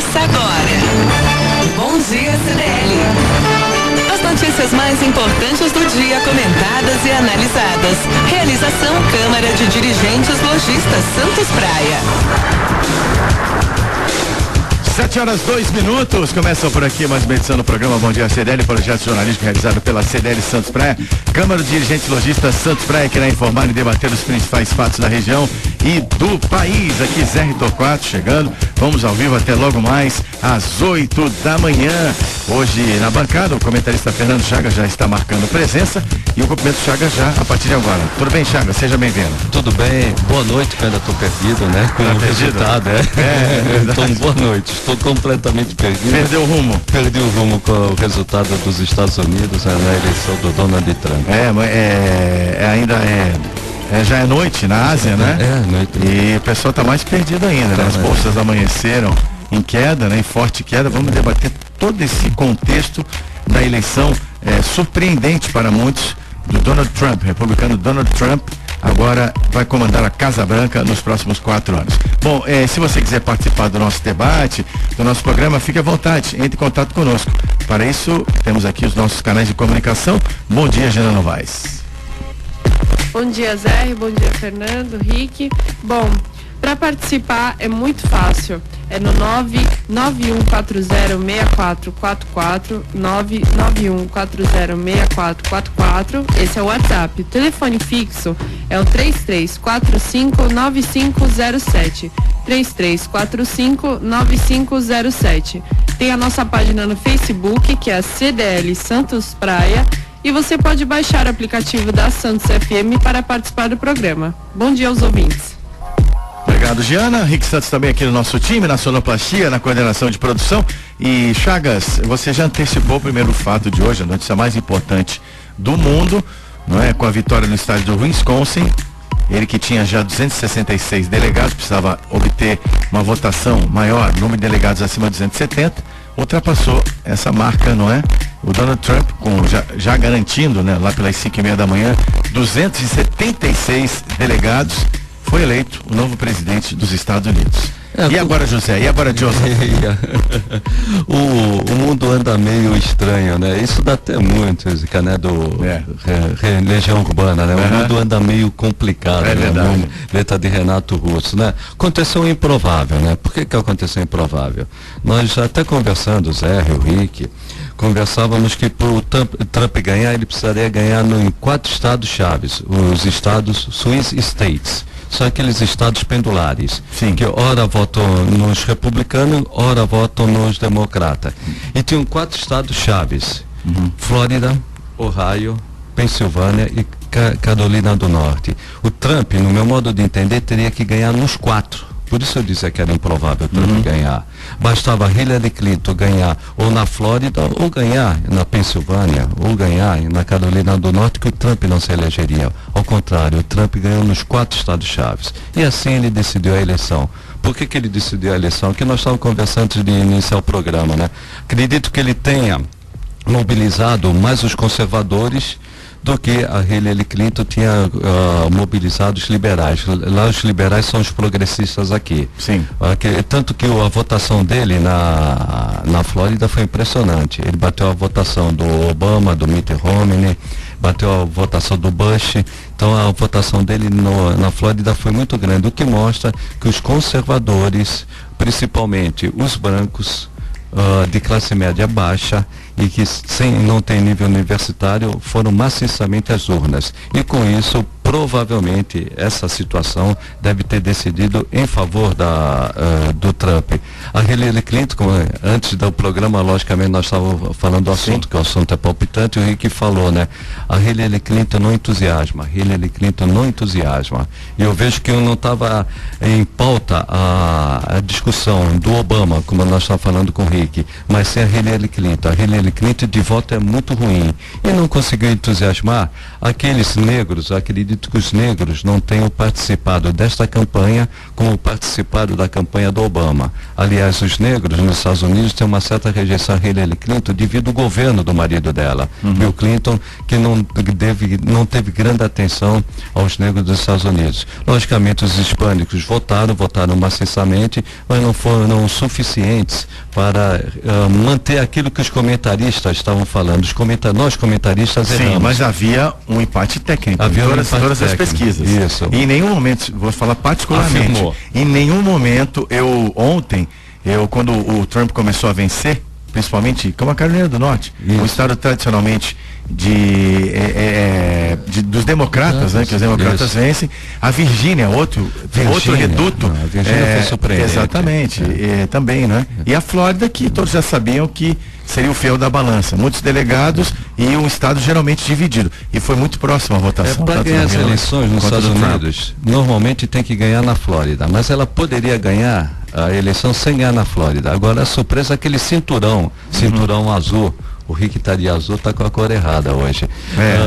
Começa agora. Bom dia, CDL. As notícias mais importantes do dia comentadas e analisadas. Realização Câmara de Dirigentes Lojistas Santos Praia. 7h02. Começa por aqui mais uma edição do programa Bom Dia CDL, projeto jornalístico realizado pela CDL Santos Praia, Câmara de Dirigentes Lojistas Santos Praia, que irá informar e debater os principais fatos da região e do país. Aqui Zé Torquato chegando, vamos ao vivo até logo mais às 8 da manhã. Hoje na bancada o comentarista Fernando Chagas já está marcando presença e o cumprimento Chagas já a partir de agora. Tudo bem, Chagas? Seja bem-vindo. Tudo bem, boa noite, que eu ainda estou perdido, né? Com o resultado, Então, boa noite, estou completamente perdido. Perdeu o rumo? Perdi o rumo com o resultado dos Estados Unidos na eleição do Donald Trump. Já é noite na Ásia, né? Noite. E o pessoal está mais perdido ainda, né? As bolsas amanheceram em queda, né? Em forte queda. Vamos debater todo esse contexto da eleição surpreendente para muitos do Donald Trump, republicano Donald Trump. Agora vai comandar a Casa Branca nos próximos 4 anos. Bom, se você quiser participar do nosso debate, do nosso programa, fique à vontade, entre em contato conosco. Para isso, temos aqui os nossos canais de comunicação. Bom dia, Jana Novaes. Bom dia, Zé. Bom dia, Fernando, Rick. Bom, para participar é muito fácil. É no 991406444, 991406444. Esse é o WhatsApp. O telefone fixo é o 33459507. 33459507. Tem a nossa página no Facebook, que é a CDL Santos Praia. E você pode baixar o aplicativo da Santos FM para participar do programa. Bom dia aos ouvintes. Obrigado, Giana. Rick Santos também aqui no nosso time, na sonoplastia, na coordenação de produção. E Chagas, você já antecipou o primeiro fato de hoje, a notícia mais importante do mundo, não é? Com a vitória no estádio do Wisconsin. Ele que tinha já 266 delegados, precisava obter uma votação maior, número de delegados acima de 270, ultrapassou essa marca, não é? O Donald Trump, já garantindo, né, lá pelas 5h30 da manhã, 276 delegados, foi eleito o novo presidente dos Estados Unidos. E agora, José? E agora, José? O mundo anda meio estranho, né? Isso dá até muito, Zica, né? Legião Urbana, né? O mundo anda meio complicado, né? Verdade. Letra de Renato Russo, né? Aconteceu o improvável, né? Por que aconteceu o improvável? Nós até conversando, Zé, o Rick, conversávamos que para o Trump ganhar, ele precisaria ganhar em 4 estados chaves, os estados Swing States. São aqueles estados pendulares. Sim. Que ora votam nos republicanos, ora votam nos democratas. E tinham 4 estados chaves: Flórida, Ohio, Pensilvânia e Carolina do Norte. O Trump, no meu modo de entender, teria que ganhar nos 4. Por isso eu dizia que era improvável o Trump ganhar. Bastava Hillary Clinton ganhar ou na Flórida, ou ganhar na Pensilvânia, ou ganhar na Carolina do Norte, que o Trump não se elegeria. Ao contrário, o Trump ganhou nos 4 estados chaves. E assim ele decidiu a eleição. Por que ele decidiu a eleição? Que nós estávamos conversando antes de iniciar o programa, né? Acredito que ele tenha mobilizado mais os conservadores do que a Hillary Clinton tinha mobilizado os liberais. Lá os liberais são os progressistas aqui. Sim. Tanto que a votação dele na Flórida foi impressionante. Ele bateu a votação do Obama, do Mitt Romney, bateu a votação do Bush. Então a votação dele na Flórida foi muito grande, o que mostra que os conservadores, principalmente os brancos, de classe média baixa e que não tem nível universitário, foram maciçamente às urnas. E com isso, provavelmente, essa situação deve ter decidido em favor do Trump. A Hillary Clinton, antes do programa, logicamente, nós estávamos falando do assunto, que o assunto é palpitante, e o Rick falou, né? A Hillary Clinton não entusiasma. E eu vejo que não estava em pauta a discussão do Obama, como nós estávamos falando com o Rick, mas sem a Hillary Clinton. A Hillary Clinton de voto é muito ruim. E não conseguiu entusiasmar aqueles negros. Acredito que os negros não tenham participado desta campanha como participaram da campanha do Obama. Aliás, aliás, os negros nos Estados Unidos têm uma certa rejeição a Hillary Clinton devido ao governo do marido dela, Bill Clinton, que não teve grande atenção aos negros dos Estados Unidos. Logicamente, os hispânicos votaram maciçamente, mas não foram suficientes para manter aquilo que os comentaristas estavam falando. Nós comentaristas erramos. Sim, mas havia um empate técnico em todas as pesquisas. Isso. E em nenhum momento, vou falar particularmente, Afirmou. em nenhum momento quando o Trump começou a vencer, principalmente como a Carolina do Norte, Isso. o estado tradicionalmente dos democratas, né, que os democratas vencem, a Virgínia, outro reduto. A Virgínia foi surpreendente. Exatamente, também, né? E a Flórida, que todos já sabiam que seria o fiel da balança, muitos delegados e um estado geralmente dividido, e foi muito próximo a votação. Para ganhar as eleições nos Estados Unidos, normalmente tem que ganhar na Flórida, mas ela poderia ganhar a eleição sem ganhar na Flórida. Agora a surpresa é aquele cinturão azul. O Rick tá de azul, tá com a cor errada hoje.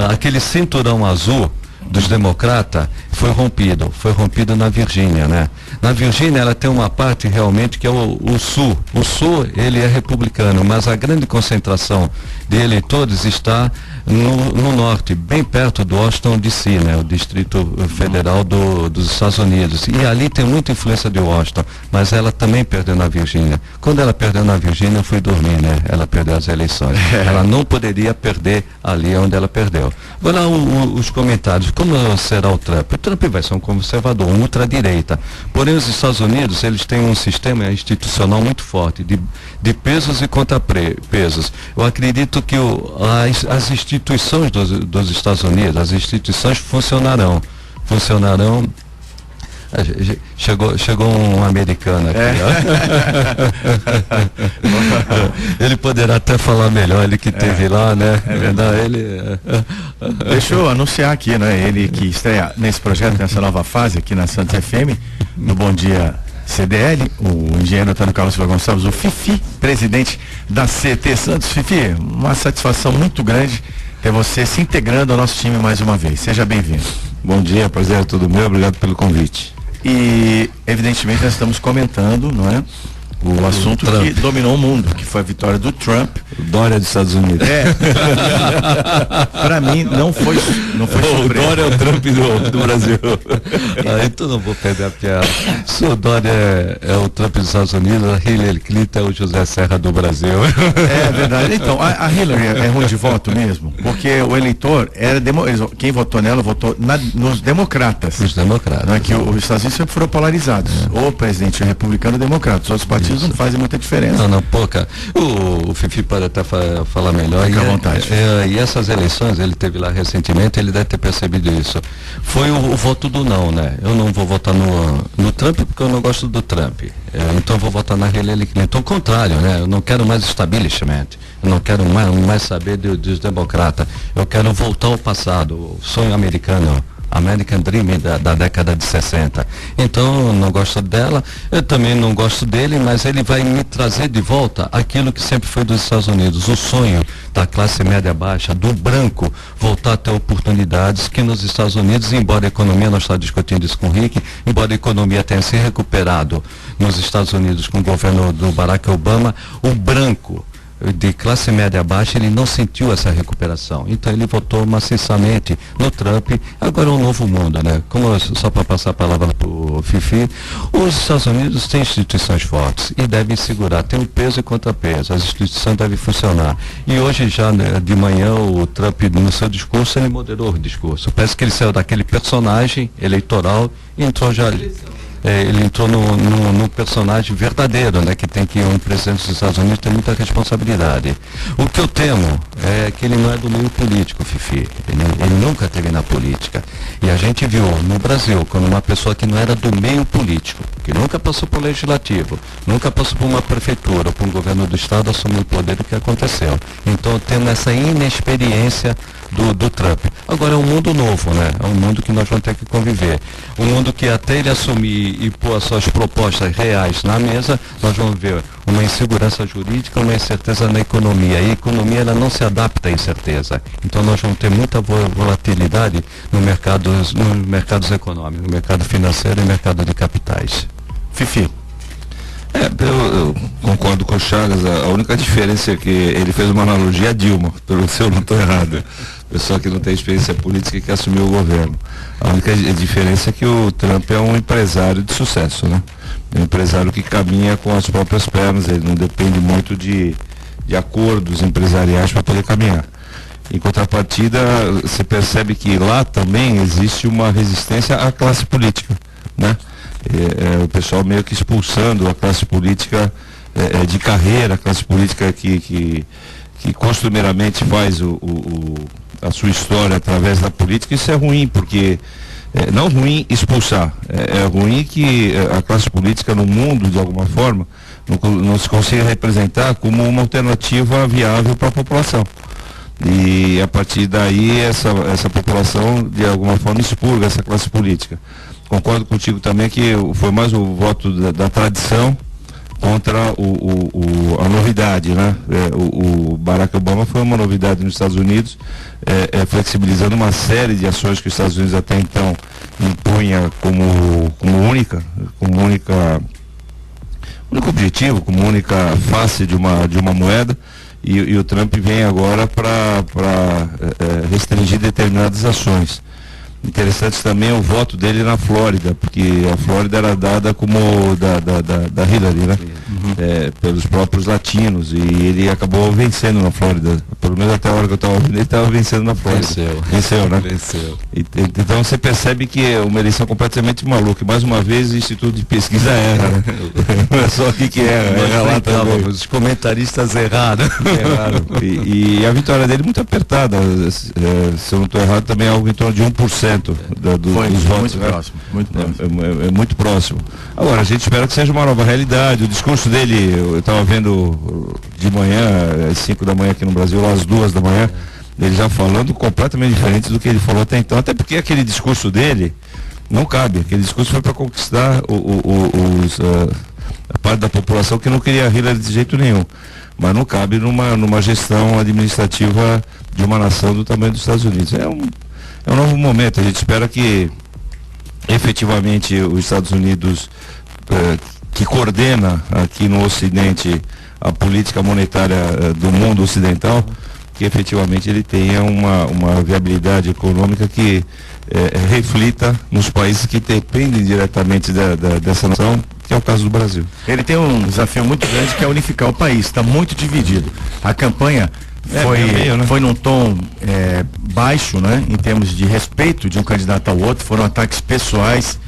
Aquele cinturão azul dos democratas foi rompido na Virgínia, né? Na Virgínia ela tem uma parte realmente que é o sul. O sul, ele é republicano, mas a grande concentração de eleitores está no norte, bem perto do Washington DC, né? O Distrito Federal dos Estados Unidos. E ali tem muita influência de Washington, mas ela também perdeu na Virgínia. Quando ela perdeu na Virgínia, eu fui dormir, né? Ela perdeu as eleições. Ela não poderia perder ali onde ela perdeu. Agora, os comentários, como será o Trump? O Trump vai ser um conservador, um ultradireita. Porém, os Estados Unidos, eles têm um sistema institucional muito forte, de pesos e contrapesos. Eu acredito que as instituições dos Estados Unidos, as instituições funcionarão. Chegou um americano aqui, ó. Ele poderá até falar melhor, ele que esteve lá, né? É verdade. Deixa eu anunciar aqui, né? Ele que estreia nesse projeto, nessa nova fase aqui na Santos FM, no Bom Dia CDL, o engenheiro Antônio Carlos Silva Gonçalves, o Fifi, presidente da CT Santos. Fifi, uma satisfação muito grande ter você se integrando ao nosso time mais uma vez. Seja bem-vindo. Bom dia, prazer é todo meu, obrigado pelo convite. E evidentemente nós estamos comentando, não é? O assunto que dominou o mundo, que foi a vitória do Trump. O Dória dos Estados Unidos. Para mim não foi surpresa. O Dória é o Trump do Brasil. Então não vou perder a piada. Se o Dória é o Trump dos Estados Unidos, a Hillary Clinton é o José Serra do Brasil. É verdade. Então, a Hillary é ruim de voto mesmo, porque o eleitor quem votou nela votou nos democratas. Os democratas. Não é que os Estados Unidos sempre foram polarizados. Ou presidente republicano ou democrata. Os outros partidos não fazem muita diferença. Não, pouca. O Fifi pode até falar melhor. Fica à vontade. E essas eleições, ele teve lá recentemente, ele deve ter percebido isso. Foi o voto do não, né? Eu não vou votar no Trump porque eu não gosto do Trump. Então eu vou votar na Hillary Clinton. Ao contrário, né? Eu não quero mais establishment. Eu não quero mais saber dos democratas. Eu quero voltar ao passado, o sonho americano. American Dream da década de 60. Então eu não gosto dela, eu também não gosto dele, mas ele vai me trazer de volta aquilo que sempre foi dos Estados Unidos, o sonho da classe média baixa, do branco, voltar a ter oportunidades que nos Estados Unidos, embora a economia, nós estamos discutindo isso com o Rick, embora a economia tenha se recuperado nos Estados Unidos com o governo do Barack Obama, o branco de classe média baixa, ele não sentiu essa recuperação. Então ele votou maciçamente no Trump. Agora é um novo mundo, né? Só para passar a palavra para o Fifi, os Estados Unidos têm instituições fortes e devem segurar, tem um peso e contrapeso, as instituições devem funcionar. E hoje já, né, de manhã, o Trump, no seu discurso, ele moderou o discurso. Parece que ele saiu daquele personagem eleitoral e entrou já ele entrou no personagem verdadeiro, né? Que tem que um presidente dos Estados Unidos tem muita responsabilidade. O que eu temo é que ele não é do meio político, Fifi. Ele nunca esteve na política. E a gente viu no Brasil, quando uma pessoa que não era do meio político, que nunca passou por legislativo, nunca passou por uma prefeitura ou por um governo do estado, assumiu o poder, do que aconteceu. Então eu temo essa inexperiência do Trump. Agora é um mundo novo, né? É um mundo que nós vamos ter que conviver. Um mundo que até ele assumir e pôr as suas propostas reais na mesa, nós vamos ver uma insegurança jurídica, uma incerteza na economia. E a economia, ela não se adapta à incerteza. Então nós vamos ter muita volatilidade nos mercados econômicos, no mercado financeiro e no mercado de capitais. Fifi. Eu com o Chagas, a única diferença é que ele fez uma analogia a Dilma, se eu não estou errado. Pessoa que não tem experiência política e que assumiu o governo. A única diferença é que o Trump é um empresário de sucesso, né? É um empresário que caminha com as próprias pernas, ele não depende muito de acordos empresariais para poder caminhar. Em contrapartida, você percebe que lá também existe uma resistência à classe política, né? O pessoal meio que expulsando a classe política de carreira, a classe política que costumeiramente faz a sua história através da política. Isso é ruim, porque não ruim expulsar, é ruim que a classe política no mundo, de alguma forma, não se consiga representar como uma alternativa viável para a população. E a partir daí essa população de alguma forma expurga essa classe política. Concordo contigo também que foi mais o voto da tradição contra a novidade, né? O Barack Obama foi uma novidade nos Estados Unidos, flexibilizando uma série de ações que os Estados Unidos até então impunha como único objetivo, como única face de uma moeda, e o Trump vem agora para restringir determinadas ações. Interessante também o voto dele na Flórida, porque a Flórida era dada como da Hillary, né? Pelos próprios latinos, e ele acabou vencendo na Flórida. Pelo menos até a hora que eu estava ouvindo, ele estava vencendo na Flórida. Venceu, né? Venceu. Então você percebe que é uma eleição completamente maluca. E mais uma vez o Instituto de Pesquisa erra, né? Não é só aqui que erra lá também. Os comentaristas erraram. E a vitória dele muito apertada. Se eu não estou errado, também é algo em torno de 1%. Dos votos, muito próximo, muito próximo. É muito próximo. Agora, a gente espera que seja uma nova realidade. O discurso dele, eu estava vendo de manhã, às 5 da manhã aqui no Brasil, às 2 da manhã, ele já falando completamente diferente do que ele falou até então. Até porque aquele discurso dele não cabe. Aquele discurso foi para conquistar a parte da população que não queria a Hillary de jeito nenhum. Mas não cabe numa gestão administrativa de uma nação do tamanho dos Estados Unidos. É um novo momento. A gente espera que efetivamente os Estados Unidos, que coordena aqui no Ocidente a política monetária do mundo ocidental, que efetivamente ele tenha uma viabilidade econômica que reflita nos países que dependem diretamente dessa nação, que é o caso do Brasil. Ele tem um desafio muito grande, que é unificar o país. Está muito dividido. A campanha foi num tom baixo, né, em termos de respeito de um candidato ao outro. Foram ataques pessoais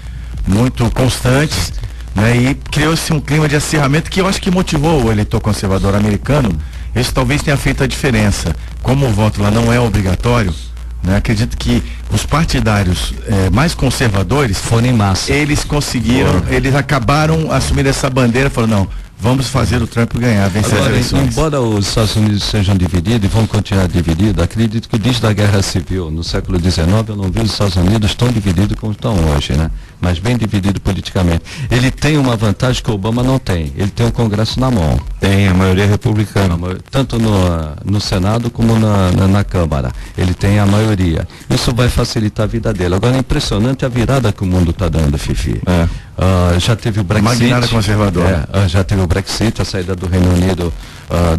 muito constantes, né, e criou-se um clima de acirramento que eu acho que motivou o eleitor conservador americano. Isso talvez tenha feito a diferença. Como o voto lá não é obrigatório, né, acredito que os partidários mais conservadores foram em massa. Eles conseguiram, eles acabaram assumindo essa bandeira, falaram, não, vamos fazer o Trump ganhar, vencer as eleições. Embora os Estados Unidos sejam divididos e vão continuar divididos, acredito que desde a Guerra Civil, no século XIX, eu não vi os Estados Unidos tão divididos como estão hoje, né? Mas bem dividido politicamente. Ele tem uma vantagem que o Obama não tem. Ele tem o Congresso na mão. Tem a maioria republicana. Tanto no Senado como na Câmara. Ele tem a maioria. Isso vai facilitar a vida dele. Agora é impressionante a virada que o mundo está dando, Fifi. Já teve o Brexit. Magnata conservadora. Já teve o Brexit, a saída do Reino Unido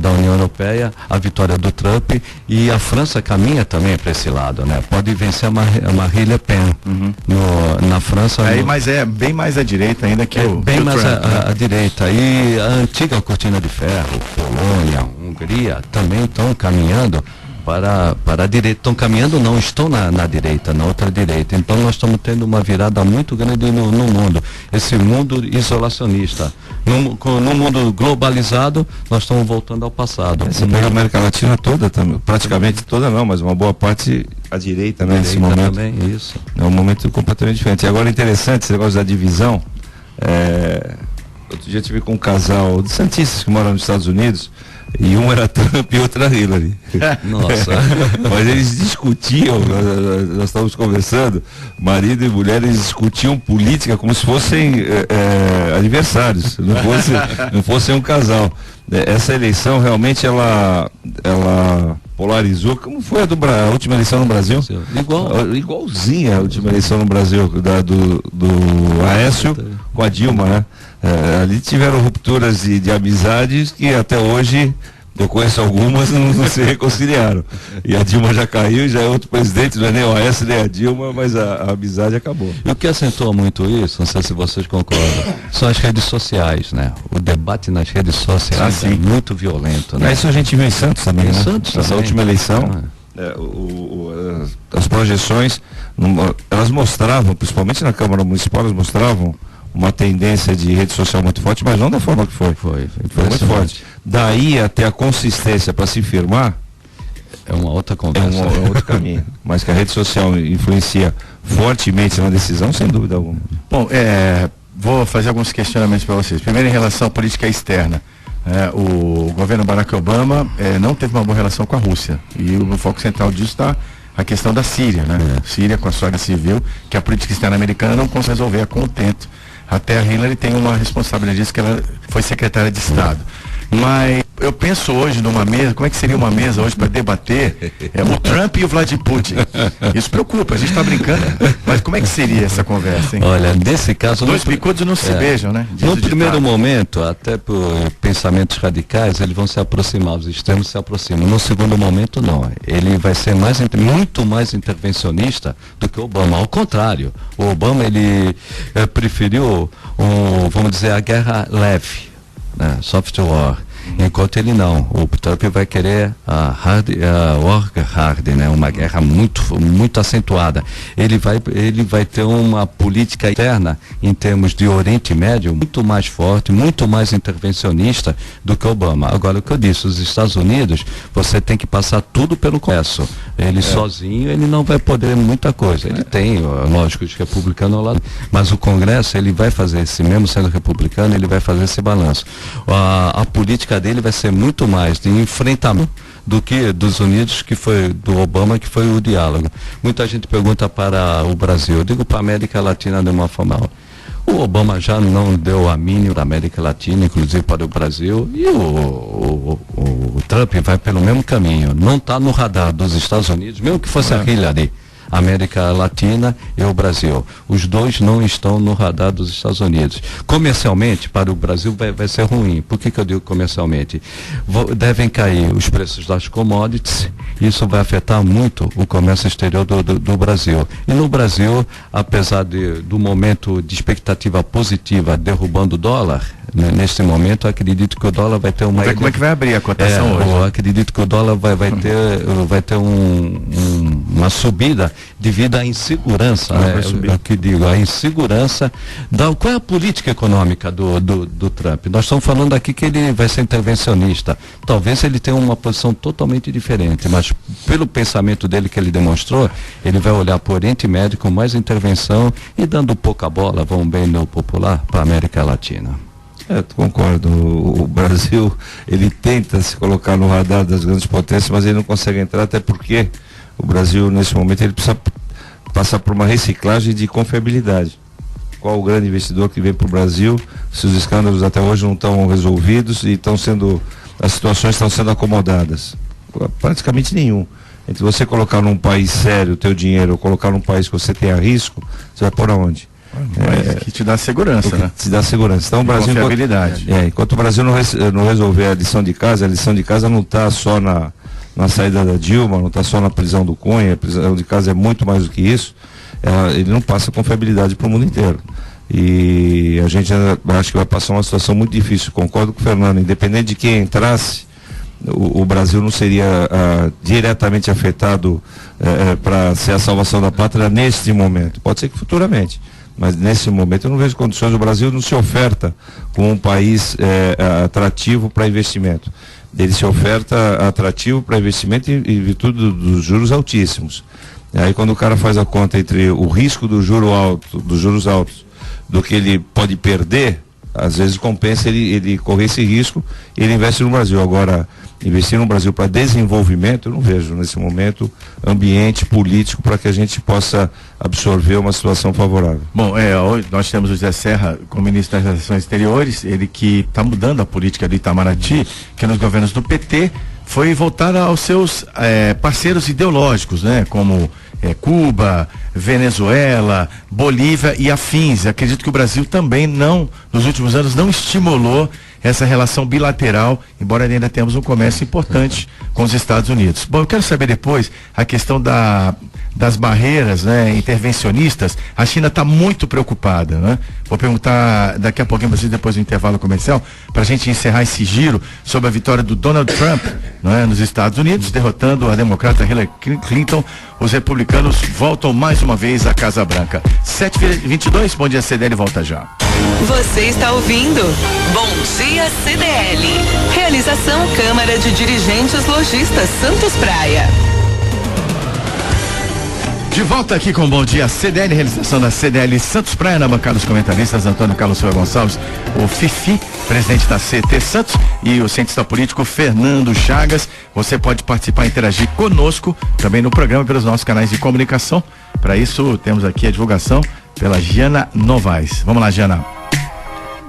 da União Europeia, a vitória do Trump, e a França caminha também para esse lado, né? Pode vencer a Marine Le Pen na França. Mas é bem mais à direita ainda que o bem que o mais Trump, à direita. E a antiga cortina de ferro, Polônia, Hungria, também estão caminhando para a direita. Estão caminhando, não, estão na direita, na outra direita. Então nós estamos tendo uma virada muito grande no mundo. Esse mundo isolacionista. No mundo globalizado, nós estamos voltando ao passado. Você pega a América Latina toda, praticamente toda não, mas uma boa parte à direita, né? Nesse momento. Também, isso. É um momento completamente diferente. E agora interessante esse negócio da divisão. Outro dia eu tive com um casal de santistas que moram nos Estados Unidos, e um era Trump e outro era Hillary. Nossa. Mas eles discutiam, nós estávamos conversando, marido e mulher, eles discutiam política como se fossem adversários, não fossem um casal. Essa eleição realmente ela polarizou, como foi a última eleição no Brasil? Igualzinha a última eleição no Brasil, do Aécio, com a Dilma, né? Ali tiveram rupturas de amizades que até hoje eu conheço algumas, não se reconciliaram. E a Dilma já caiu, já é outro presidente, não é nem o Aécio nem a Dilma, mas a amizade acabou. E o que acentua muito isso, não sei se vocês concordam, são as redes sociais, né? O debate nas redes sociais é muito violento, né? Isso a gente viu em Santos também, né? Santos Nessa também. última eleição, as projeções, elas mostravam, principalmente na Câmara Municipal, elas mostravam uma tendência de rede social muito forte, mas não da forma que foi. Foi muito forte. Daí até a consistência para se firmar é uma outra conversa. É um outro caminho. Mas que a rede social influencia fortemente na decisão, sem dúvida alguma. Bom, vou fazer alguns questionamentos para vocês. Primeiro, em relação à política externa. O governo Barack Obama não teve uma boa relação com a Rússia. E o foco central disso está a questão da Síria, né? Síria com a sua guerra civil, que a política externa americana não consegue resolver a contento. Até a Hillary tem uma responsabilidade disso, que ela foi secretária de Estado. Mas eu penso hoje numa mesa, como é que seria uma mesa hoje para debater o Trump e o Vladimir Putin? Isso preocupa, a gente está brincando, mas como é que seria essa conversa, hein? Olha, nesse caso... Dois bicudos não se beijam, né? No primeiro momento, até por pensamentos radicais, eles vão se aproximar, os extremos se aproximam. No segundo momento, não. Ele vai ser muito mais intervencionista do que o Obama. Ao contrário, o Obama, ele preferiu, vamos dizer, a guerra leve, né? Soft war. Enquanto ele não, o Trump vai querer a war hard, né? Uma guerra muito acentuada. Ele vai ter uma política interna em termos de Oriente Médio muito mais forte, muito mais intervencionista do que Obama. Agora, o que eu disse, os Estados Unidos, você tem que passar tudo pelo Congresso. Ele sozinho, ele não vai poder muita coisa. Ele tem, lógico, os republicanos ao lado, mas o Congresso, ele vai fazer, mesmo sendo republicano, ele vai fazer esse balanço. A política dele vai ser muito mais de enfrentamento do que dos Unidos, que foi do Obama, que foi o diálogo. Muita gente pergunta para o Brasil, eu digo para a América Latina de uma forma. O Obama já não deu a mínima da América Latina, inclusive para o Brasil, e o Trump vai pelo mesmo caminho. Não está no radar dos Estados Unidos, mesmo que fosse a Hillary. América Latina e o Brasil. Os dois não estão no radar dos Estados Unidos. Comercialmente, para o Brasil vai ser ruim. Por que eu digo comercialmente? Devem cair os preços das commodities, isso vai afetar muito o comércio exterior do Brasil. E no Brasil, apesar do momento de expectativa positiva derrubando o dólar, né, neste momento, eu acredito que o dólar vai ter uma... Como é que vai abrir a cotação hoje? Eu acredito que o dólar vai ter uma subida devido à insegurança, né? É o que digo, a insegurança qual é a política econômica do Trump? Nós estamos falando aqui que ele vai ser intervencionista. Talvez ele tenha uma posição totalmente diferente, mas pelo pensamento dele que ele demonstrou, ele vai olhar para o Oriente Médio com mais intervenção e dando pouca bola, vamos bem no popular, para a América Latina. Concordo. O Brasil, ele tenta se colocar no radar das grandes potências, mas ele não consegue entrar, até porque o Brasil, nesse momento, ele precisa passar por uma reciclagem de confiabilidade. Qual o grande investidor que vem para o Brasil, se os escândalos até hoje não estão resolvidos e as situações estão sendo acomodadas? Praticamente nenhum. Entre você colocar num país sério o teu dinheiro ou colocar num país que você tenha risco, você vai por onde? Que te dá segurança, né? Te dá segurança. Então, o Brasil, enquanto o Brasil não resolver a lição de casa não está só na saída da Dilma, não está só na prisão do Cunha, a prisão de casa é muito mais do que isso. Ele não passa confiabilidade para o mundo inteiro. E a gente acho que vai passar uma situação muito difícil. Concordo com o Fernando, independente de quem entrasse, o Brasil não seria diretamente afetado para ser a salvação da pátria neste momento. Pode ser que futuramente. Mas nesse momento eu não vejo condições. O Brasil não se oferta como um país atrativo para investimento. Ele se oferta atrativo para investimento em virtude dos juros altíssimos. Aí quando o cara faz a conta entre o risco dos juros altos, do que ele pode perder, às vezes compensa ele correr esse risco e ele investe no Brasil. Agora, investir no Brasil para desenvolvimento, eu não vejo nesse momento ambiente político para que a gente possa absorver uma situação favorável. Bom, hoje nós temos o José Serra como ministro das Relações Exteriores, ele que está mudando a política do Itamaraty, que nos governos do PT foi voltar aos seus parceiros ideológicos, né? Como Cuba, Venezuela, Bolívia e afins. Acredito que o Brasil também nos últimos anos, não estimulou essa relação bilateral, embora ainda temos um comércio importante com os Estados Unidos. Bom, eu quero saber depois a questão das barreiras, né, intervencionistas. A China está muito preocupada, né? Vou perguntar daqui a pouquinho para vocês, depois do intervalo comercial, para a gente encerrar esse giro sobre a vitória do Donald Trump, né, nos Estados Unidos, derrotando a democrata Hillary Clinton. Os republicanos voltam mais uma vez à Casa Branca. 7h22, bom dia, CDL volta já. Você está ouvindo Bom Dia CDL. Realização Câmara de Dirigentes Lojistas Santos Praia. De volta aqui com Bom Dia CDL, realização da CDL Santos Praia, na bancada dos comentaristas, Antônio Carlos Silva Gonçalves, o Fifi, presidente da CT Santos, e o cientista político Fernando Chagas. Você pode participar e interagir conosco também no programa pelos nossos canais de comunicação. Para isso, temos aqui a divulgação pela Giana Novaes. Vamos lá, Giana.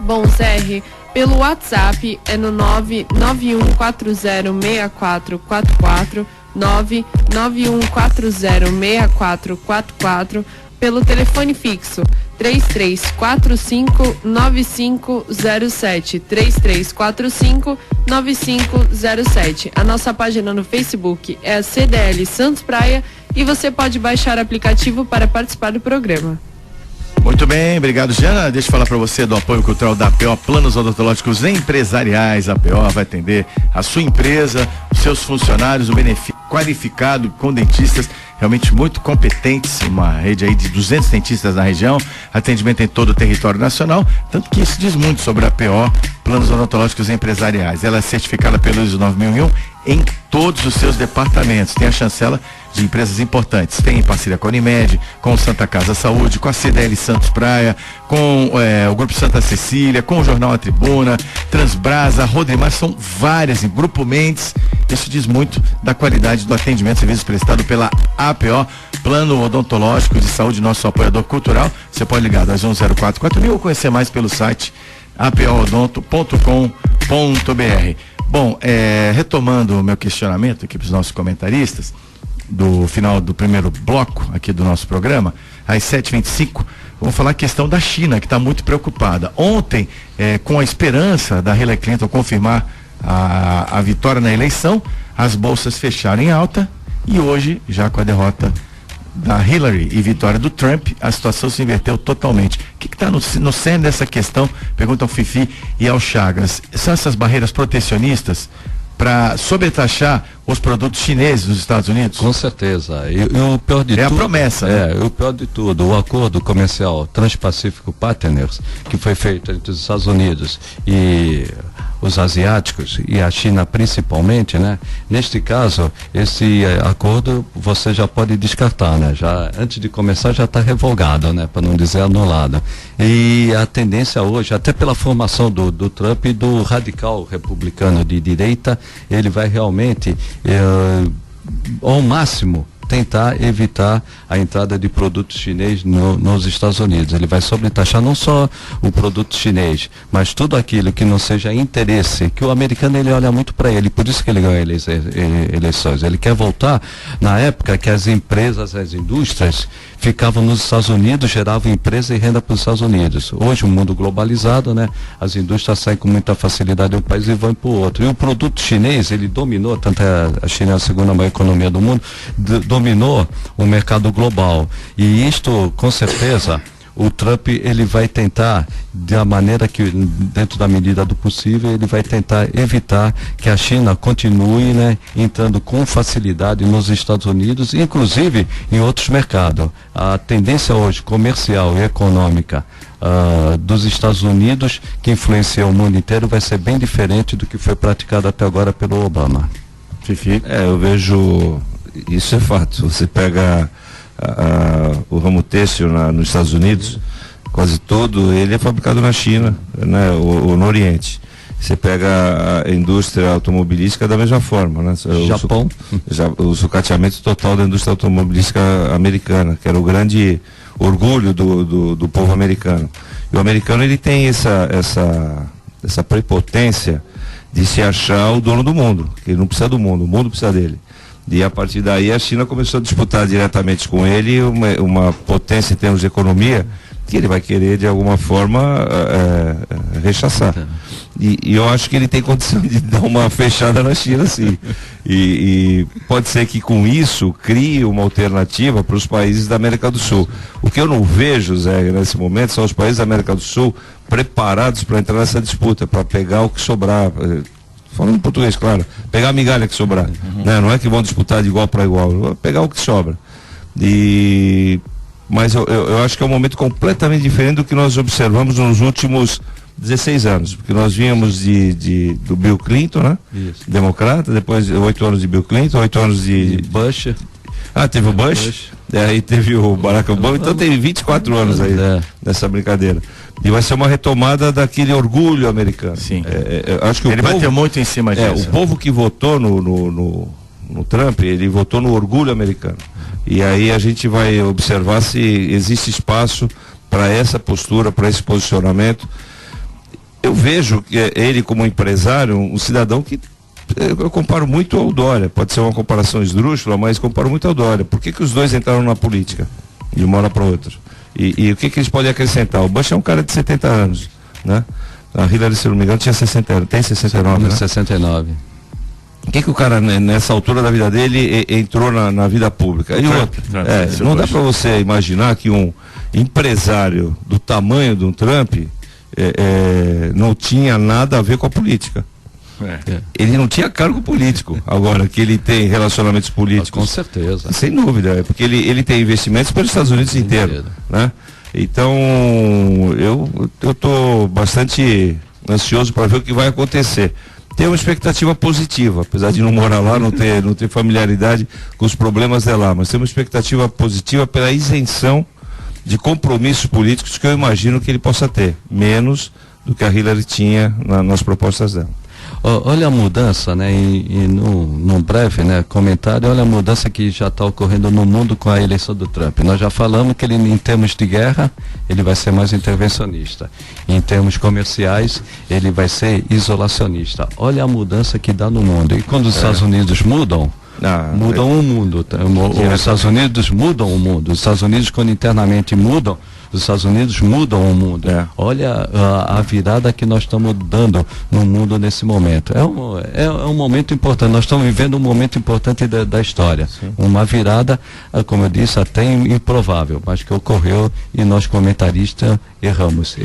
Bom, Zé, pelo WhatsApp é no 991406444, 991406444, pelo telefone fixo 3345-9507, 3345-9507. A nossa página no Facebook é a CDL Santos Praia e você pode baixar o aplicativo para participar do programa. Muito bem, obrigado, Jana. Deixa eu falar para você do apoio cultural da APO, Planos Odontológicos Empresariais. A APO vai atender a sua empresa, os seus funcionários, o benefício qualificado com dentistas realmente muito competentes, uma rede aí de 200 dentistas na região, atendimento em todo o território nacional, tanto que isso diz muito sobre a APO, Planos Odontológicos Empresariais. Ela é certificada pelo ISO 9001 em todos os seus departamentos. Tem a chancela de empresas importantes. Tem em parceria com a Unimed, com o Santa Casa Saúde, com a CDL Santos Praia, com o Grupo Santa Cecília, com o Jornal A Tribuna, Transbrasa, Rodrimar, são várias, em Grupo Mendes. Isso diz muito da qualidade do atendimento, serviço prestado pela APO, Plano Odontológico de Saúde, nosso apoiador cultural. Você pode ligar 21044000 ou conhecer mais pelo site apoodonto.com.br. Bom, retomando o meu questionamento aqui para os nossos comentaristas, do final do primeiro bloco aqui do nosso programa, às 7h25, vamos falar a questão da China, que está muito preocupada. Ontem, com a esperança da Hillary Clinton confirmar a vitória na eleição, as bolsas fecharam em alta, e hoje, já com a derrota da Hillary e vitória do Trump, a situação se inverteu totalmente. O que está no cerne dessa questão? Pergunta ao Fifi e ao Chagas. São essas barreiras protecionistas para sobretaxar os produtos chineses dos Estados Unidos? Com certeza. E o pior de tudo, a promessa. O pior de tudo, o acordo comercial Trans-Pacífico Partners, que foi feito entre os Estados Unidos e os asiáticos e a China principalmente, né? Neste caso, esse acordo você já pode descartar, né? Já antes de começar já está revogado, né? Para não dizer anulado. E a tendência hoje, até pela formação do Trump e do radical republicano de direita, ele vai realmente ao máximo tentar evitar a entrada de produtos chineses nos Estados Unidos. Ele vai sobretaxar não só o produto chinês, mas tudo aquilo que não seja interesse, que o americano ele olha muito para ele, por isso que ele ganha eleições. Ele quer voltar na época que as empresas, as indústrias ficavam nos Estados Unidos, geravam empresa e renda para os Estados Unidos. Hoje, o mundo globalizado, né? As indústrias saem com muita facilidade de um país e vão para o outro. E o produto chinês, ele dominou, tanto a China é a segunda maior economia do mundo, dominou o mercado global. E isto, com certeza, o Trump ele vai tentar, da maneira que, dentro da medida do possível, ele vai tentar evitar que a China continue, né, entrando com facilidade nos Estados Unidos, inclusive em outros mercados. A tendência hoje comercial e econômica dos Estados Unidos, que influencia o mundo inteiro, vai ser bem diferente do que foi praticado até agora pelo Obama. Fifi? Eu vejo, isso é fato. Você pega o ramo têxtil nos Estados Unidos, quase todo ele é fabricado na China, né, ou no Oriente. Você pega a indústria automobilística da mesma forma, né? Japão. O sucateamento total da indústria automobilística americana, que era o grande orgulho do povo americano. E o americano ele tem essa prepotência de se achar o dono do mundo, que ele não precisa do mundo, o mundo precisa dele. E a partir daí a China começou a disputar diretamente com ele uma potência em termos de economia que ele vai querer de alguma forma rechaçar. E eu acho que ele tem condição de dar uma fechada na China, sim. E pode ser que com isso crie uma alternativa para os países da América do Sul. O que eu não vejo, Zé, nesse momento, são os países da América do Sul preparados para entrar nessa disputa, para pegar o que sobrar. Falando em português, claro, pegar a migalha que sobrar. Né? Não é que vão disputar de igual para igual, pegar o que sobra. Mas eu acho que é um momento completamente diferente do que nós observamos nos últimos 16 anos, porque nós vínhamos do Bill Clinton, né? Isso. Democrata, depois 8 anos de Bill Clinton, 8 anos de Bush. Teve o Bush. Aí teve o Barack Obama, então tem 24 anos aí nessa brincadeira. E vai ser uma retomada daquele orgulho americano. Sim. Acho que ele vai ter muito em cima disso. O povo que votou no Trump, ele votou no orgulho americano. E aí a gente vai observar se existe espaço para essa postura, para esse posicionamento. Eu vejo que ele, como empresário, um cidadão que eu comparo muito ao Dória. Pode ser uma comparação esdrúxula, mas comparo muito ao Dória. Por que os dois entraram na política de uma hora para outra? E o que eles podem acrescentar? O Bush é um cara de 70 anos, né? A Hillary, se não me engano, tinha 60 anos, tem 69, né? 69. O que o cara, nessa altura da vida dele, entrou na vida pública? E outra, não dá para você imaginar que um empresário do tamanho de um Trump não tinha nada a ver com a política. Ele não tinha cargo político. Agora que ele tem relacionamentos políticos, com certeza, sem dúvida, porque ele tem investimentos pelos Estados Unidos inteiro, né? Então eu estou bastante ansioso para ver o que vai acontecer. Tem uma expectativa positiva, apesar de não morar lá, não ter familiaridade com os problemas de lá, mas tem uma expectativa positiva pela isenção de compromissos políticos que eu imagino que ele possa ter, menos do que a Hillary tinha nas propostas dela. Olha a mudança, né? E num breve, né, comentário, olha a mudança que já está ocorrendo no mundo com a eleição do Trump. Nós já falamos que ele, em termos de guerra, ele vai ser mais intervencionista. Em termos comerciais, ele vai ser isolacionista. Olha a mudança que dá no mundo. E quando os Estados Unidos mudam o mundo. Os Estados Unidos mudam o mundo. Os Estados Unidos, quando internamente mudam, os Estados Unidos mudam o mundo. Olha a virada que nós estamos dando no mundo nesse momento. É um momento importante. Nós estamos vivendo um momento importante da história. Sim. Uma virada, como eu disse, até improvável, mas que ocorreu e nós comentaristas erramos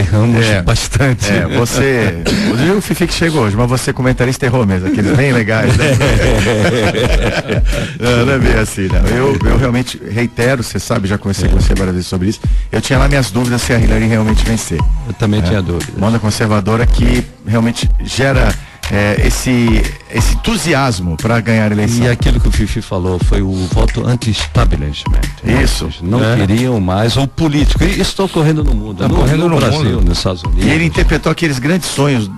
bastante. O Fifi que chegou hoje, mas você comentarista errou mesmo, aqueles bem legais, né? Não é bem assim, não. Eu realmente reitero, você sabe, já conversei com você várias vezes sobre isso, eu tinha lá minhas dúvidas se a Hillary realmente vencer. Eu também tinha dúvidas. Uma onda conservadora que realmente gera esse entusiasmo para ganhar a eleição. E aquilo que o Fifi falou foi o voto anti-establishment. Isso. Não queriam mais o político. Isso está ocorrendo no mundo. No Brasil, nos Estados Unidos. E ele interpretou aqueles grandes sonhos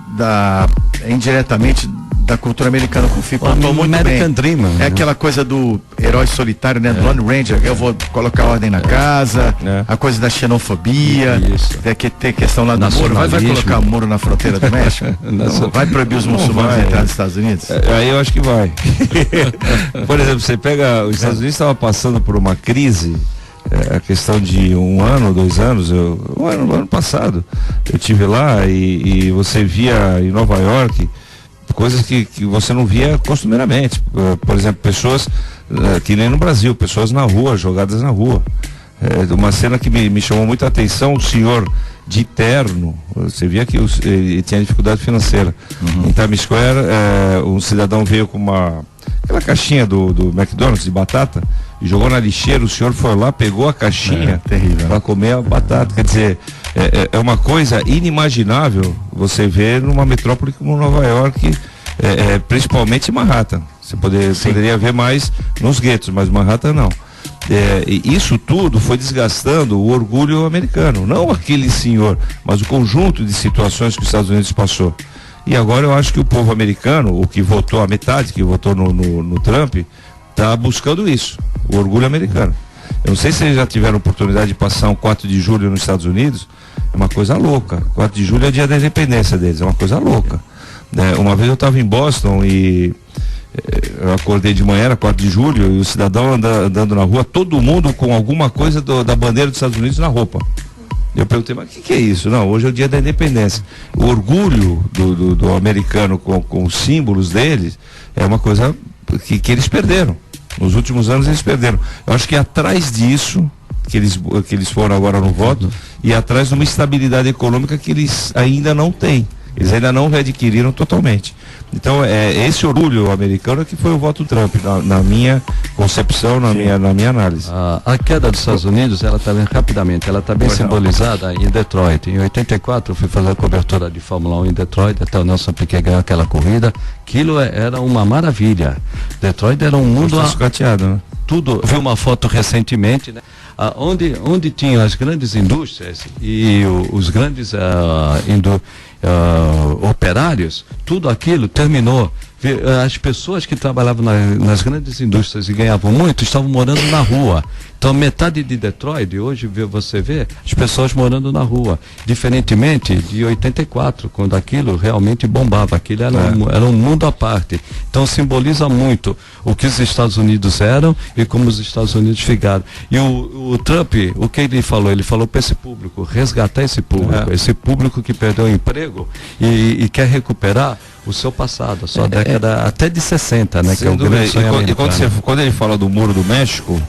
indiretamente da cultura americana com o Fifi. American Dream. Aquela coisa do herói solitário, né? Do Lone Ranger. Eu vou colocar ordem na casa. A coisa da xenofobia. Tem questão lá do muro. Vai colocar muro na fronteira do México? Vai proibir os muçulmanos de entrar nos Estados Unidos? Aí eu acho que vai. Por exemplo, você pega, os Estados Unidos estava passando por uma crise, a questão de 1 ano, 2 anos, no ano passado, eu estive lá e você via em Nova York coisas que você não via costumeiramente. Por exemplo, pessoas que nem no Brasil, pessoas na rua, jogadas na rua. Uma cena que me chamou muita atenção, o senhor de terno, você via que ele tinha dificuldade financeira. Em Times Square, um cidadão veio com aquela caixinha do McDonald's de batata e jogou na lixeira. O senhor foi lá, pegou a caixinha para comer a batata. Quer dizer, é uma coisa inimaginável você ver numa metrópole como Nova York, principalmente em Manhattan. Você poderia ver mais nos guetos, mas Manhattan não. Isso tudo foi desgastando o orgulho americano, não aquele senhor, mas o conjunto de situações que os Estados Unidos passou. E agora eu acho que o povo americano, o que votou, a metade que votou no Trump, está buscando isso, o orgulho americano. Eu não sei se eles já tiveram oportunidade de passar um 4 de julho nos Estados Unidos, é uma coisa louca. 4 de julho é o dia da independência deles, é uma coisa louca. Uma vez eu estava em Boston e Eu acordei de manhã, era 4 de julho, e o cidadão andando na rua, todo mundo com alguma coisa da bandeira dos Estados Unidos na roupa. Eu perguntei, mas o que é isso? Não, hoje é o dia da independência. O orgulho do americano com os símbolos deles é uma coisa que eles perderam. Nos últimos anos eles perderam. Eu acho que atrás disso, que eles foram agora no voto, e atrás de uma estabilidade econômica que eles ainda não têm. Eles ainda não readquiriram totalmente. Então, esse orgulho americano que foi o voto Trump, na minha concepção, na minha análise. A queda dos Estados Unidos, ela está rapidamente, ela está bem simbolizada em Detroit. Em 84, eu fui fazer a cobertura de Fórmula 1 em Detroit, até o Nelson Piquet ganhou aquela corrida. Aquilo era uma maravilha. Detroit era um mundo sucateado, né? Tudo. Vi uma foto recentemente, né? Onde tinham as grandes indústrias e os grandes operários, tudo aquilo terminou. As pessoas que trabalhavam nas grandes indústrias e ganhavam muito estavam morando na rua. Então, metade de Detroit, hoje você vê as pessoas morando na rua. Diferentemente de 84, quando aquilo realmente bombava. Aquilo era um mundo à parte. Então, simboliza muito o que os Estados Unidos eram e como os Estados Unidos ficaram. E o Trump, o que ele falou? Ele falou para esse público, resgatar esse público que perdeu o emprego e quer recuperar o seu passado, a sua década até de 60, né? Que é um grande sonho americano. E quando ele fala do Muro do México,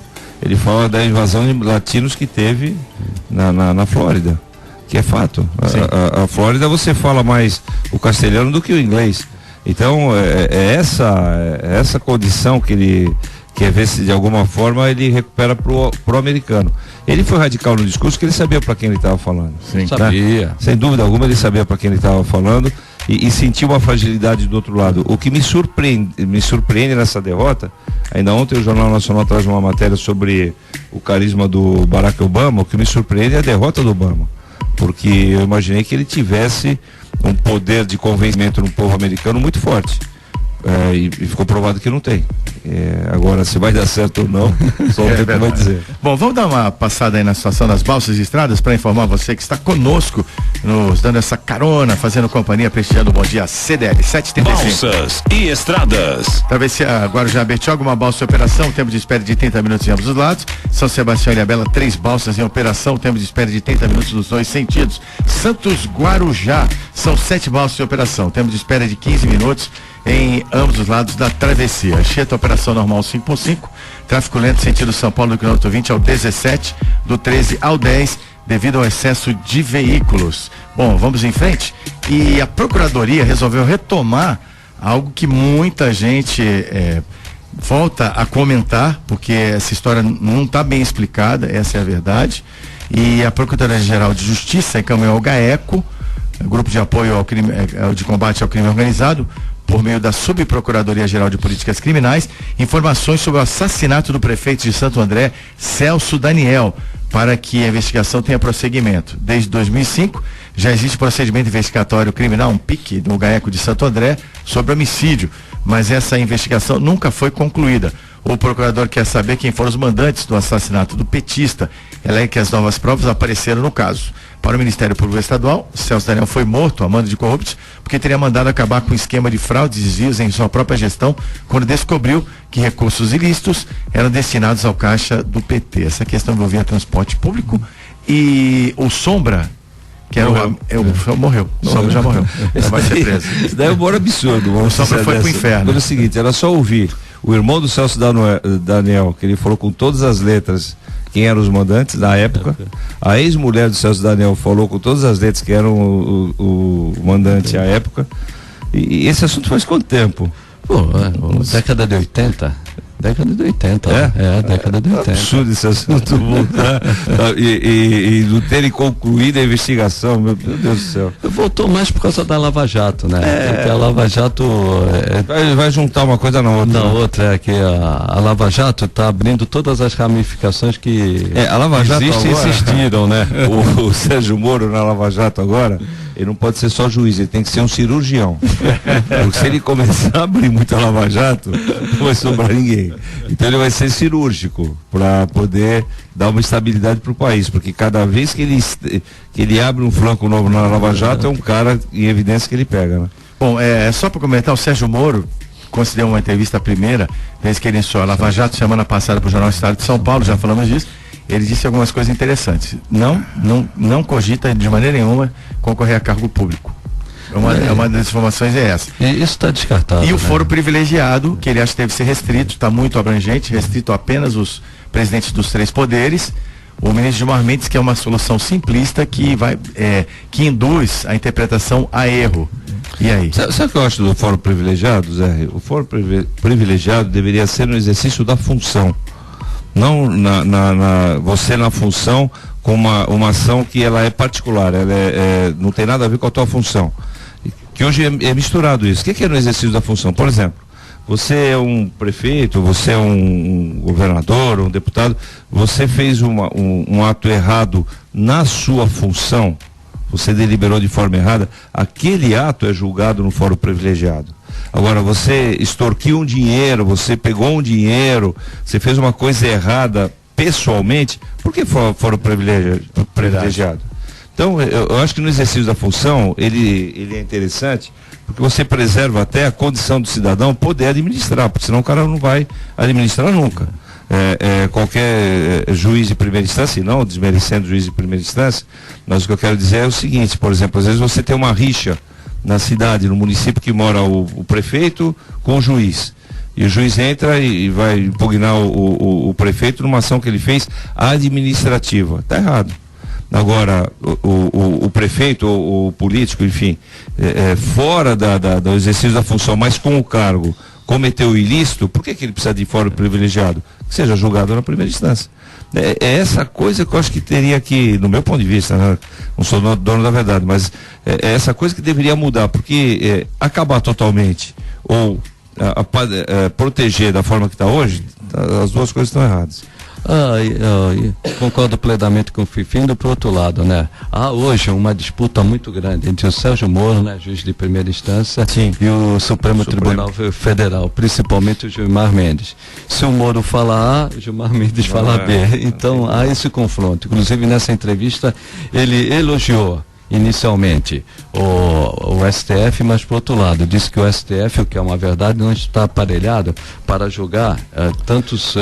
ele fala da invasão de latinos que teve na Flórida, que é fato. A Flórida você fala mais o castelhano do que o inglês. Então, essa condição que ele quer ver se de alguma forma ele recupera pro americano. Ele foi radical no discurso que ele sabia para quem ele estava falando. Sim, sabia. Né? Sem dúvida alguma ele sabia para quem ele estava falando e sentiu uma fragilidade do outro lado. O que me surpreende nessa derrota, ainda ontem o Jornal Nacional traz uma matéria sobre o carisma do Barack Obama. O que me surpreende é a derrota do Obama, porque eu imaginei que ele tivesse um poder de convencimento no povo americano muito forte. E ficou provado que não tem. Agora, se vai dar certo ou não, só o tempo vai dizer. Bom, vamos dar uma passada aí na situação das balsas e estradas para informar você que está conosco, nos dando essa carona, fazendo companhia, prestigiando o Bom Dia CDL 735. Balsas e estradas. Travessia Guarujá Betioga, uma balsa em operação, tempo de espera de 30 minutos em ambos os lados. São Sebastião e Ilhabela, 3 balsas em operação, tempo de espera de 30 minutos nos 2 sentidos. Santos Guarujá, são 7 balsas em operação, tempo de espera de 15 minutos em ambos os lados da travessia. Anchieta, operação normal 5x5, tráfego lento sentido São Paulo do quilômetro 20 ao 17, do 13 ao 10, devido ao excesso de veículos. Bom, vamos em frente. E a Procuradoria resolveu retomar algo que muita gente volta a comentar, porque essa história não está bem explicada, essa é a verdade. E a Procuradoria-Geral de Justiça encaminhou ao GAECO, Grupo de Apoio ao Crime, de Combate ao Crime Organizado, por meio da Subprocuradoria-Geral de Políticas Criminais, informações sobre o assassinato do prefeito de Santo André, Celso Daniel, para que a investigação tenha prosseguimento. Desde 2005, já existe procedimento investigatório criminal, um PIC, no GAECO de Santo André, sobre homicídio, mas essa investigação nunca foi concluída. O procurador quer saber quem foram os mandantes do assassinato do petista. Alega que as novas provas apareceram no caso. Para o Ministério Público Estadual, Celso Daniel foi morto a mando de corruptos porque teria mandado acabar com um esquema de fraudes e desvios em sua própria gestão quando descobriu que recursos ilícitos eram destinados ao caixa do PT. Essa questão envolvia transporte público e o Sombra, que era morreu. O Sombra já morreu. Ele vai ser preso. Isso daí é um absurdo. O Sombra foi pro inferno. Pelo seguinte, era só ouvir o irmão do Celso Daniel, que ele falou com todas as letras quem eram os mandantes na época. A ex-mulher do Celso Daniel falou com todas as letras que eram o mandante à época. E esse assunto faz quanto tempo? Década de 80. Década de 80. Década de 80. Absurdo esse assunto voltar e não terem concluído a investigação, meu Deus do céu. Voltou mais por causa da Lava Jato, né? Porque a Lava Jato vai juntar uma coisa na outra. Na outra é que a Lava Jato está abrindo todas as ramificações que a Lava Jato existiram, né? O Sérgio Moro na Lava Jato agora, ele não pode ser só juiz, ele tem que ser um cirurgião. Porque se ele começar a abrir muita Lava Jato, não vai sobrar ninguém. Então ele vai ser cirúrgico para poder dar uma estabilidade para o país, porque cada vez que ele abre um flanco novo na Lava Jato, é um cara em evidência que ele pega, né? Bom, só para comentar, o Sérgio Moro, concedeu uma entrevista, a primeira vez que ele iniciou a Lava Jato, semana passada para o Jornal Estado de São Paulo, já falamos disso. Ele disse algumas coisas interessantes. Não cogita de maneira nenhuma concorrer a cargo público. Uma das informações é essa. E isso está descartado. E o foro privilegiado, que ele acha que deve ser restrito, está muito abrangente, restrito a apenas os presidentes dos 3 poderes. O ministro Gilmar Mendes, que é uma solução simplista que que induz a interpretação a erro. E aí? Sabe o que eu acho do foro privilegiado, Zé? O foro privilegiado deveria ser no exercício da função. Não você na função com uma ação que ela é particular, ela não tem nada a ver com a tua função. Que hoje é misturado isso. O que é no exercício da função? Por exemplo, você é um prefeito, você é um governador, um deputado, você fez um ato errado na sua função, você deliberou de forma errada, aquele ato é julgado no fórum privilegiado. Agora, você extorquiu um dinheiro, você pegou um dinheiro, você fez uma coisa errada pessoalmente, por que fórum privilegiado? Então, eu acho que no exercício da função, ele é interessante, porque você preserva até a condição do cidadão poder administrar, porque senão o cara não vai administrar nunca. Qualquer juiz de primeira instância, não desmerecendo o juiz de primeira instância, mas o que eu quero dizer é o seguinte, por exemplo, às vezes você tem uma rixa na cidade, no município que mora o prefeito com o juiz. E o juiz entra e vai impugnar o prefeito numa ação que ele fez administrativa. Está errado. Agora, o prefeito ou o político, enfim, fora do exercício da função, mas com o cargo, cometeu o ilícito, por que ele precisa de fórum privilegiado? Que seja julgado na primeira instância. É essa coisa que eu acho que teria que, no meu ponto de vista, né? Não sou dono da verdade, mas é essa coisa que deveria mudar, porque acabar totalmente ou proteger da forma que está hoje, as duas coisas estão erradas. Concordo plenamente com o Fifi, indo para o outro lado, né? Há hoje uma disputa muito grande entre o Sérgio Moro, né, juiz de primeira instância, sim, e o Supremo Tribunal Federal, principalmente o Gilmar Mendes. Se o Moro fala A, o Gilmar Mendes fala B. Então há esse confronto. Inclusive nessa entrevista ele elogiou inicialmente o STF, mas por outro lado disse que o STF, o que é uma verdade, não está aparelhado para julgar tantos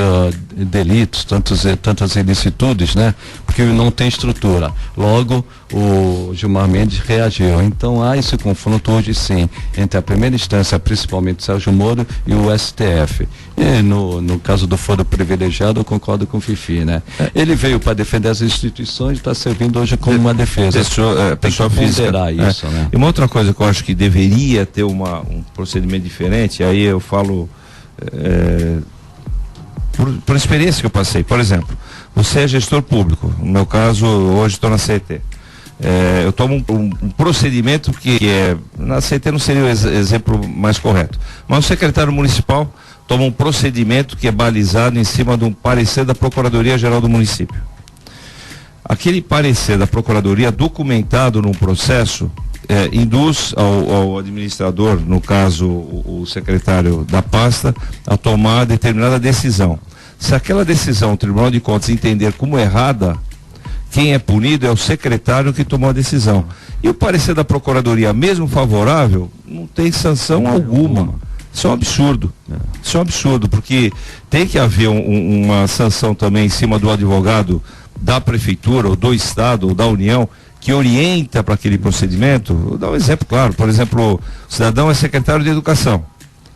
delitos, tantas ilicitudes, né? Porque não tem estrutura. Logo o Gilmar Mendes reagiu. Então há esse confronto hoje sim entre a primeira instância, principalmente Sérgio Moro, e o STF. E no caso do foro privilegiado, eu concordo com o Fifi, né? Ele veio para defender as instituições e está servindo hoje como uma defesa. Pessoa física. Isso, né? E uma outra coisa que eu acho que deveria ter um procedimento diferente, aí eu falo por experiência que eu passei. Por exemplo, você é gestor público, no meu caso hoje estou na CET. Eu tomo um procedimento que na CET não seria o exemplo mais correto, mas o secretário municipal toma um procedimento que é balizado em cima de um parecer da Procuradoria-Geral do município. Aquele parecer da Procuradoria documentado num processo induz ao administrador, no caso o secretário da pasta, a tomar determinada decisão. Se aquela decisão o Tribunal de Contas entender como errada, quem é punido é o secretário que tomou a decisão. E o parecer da Procuradoria, mesmo favorável, não tem sanção alguma. Isso é um absurdo. Isso é um absurdo, porque tem que haver uma sanção também em cima do advogado da prefeitura, ou do estado, ou da União, que orienta para aquele procedimento. Vou dar um exemplo claro. Por exemplo, o cidadão é secretário de educação,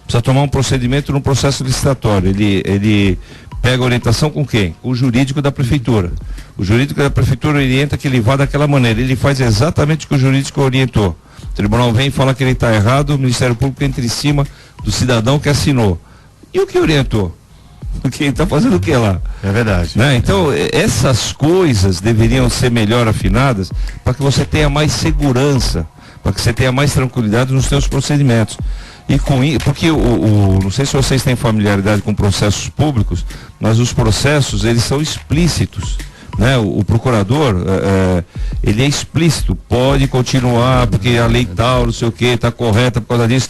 precisa tomar um procedimento num processo licitatório. Ele pega a orientação com quem? Com o jurídico da prefeitura. O jurídico da prefeitura orienta que ele vá daquela maneira. Ele faz exatamente o que o jurídico orientou. O tribunal vem e fala que ele está errado, o Ministério Público entra em cima do cidadão que assinou. E o que orientou? Porque ele está fazendo o que lá? É verdade. Né? Então, essas coisas deveriam ser melhor afinadas para que você tenha mais segurança, para que você tenha mais tranquilidade nos seus procedimentos. E com isso, porque não sei se vocês têm familiaridade com processos públicos, mas os processos, eles são explícitos. Né? O procurador, ele é explícito, pode continuar, porque a lei tal, não sei o que, está correta por causa disso.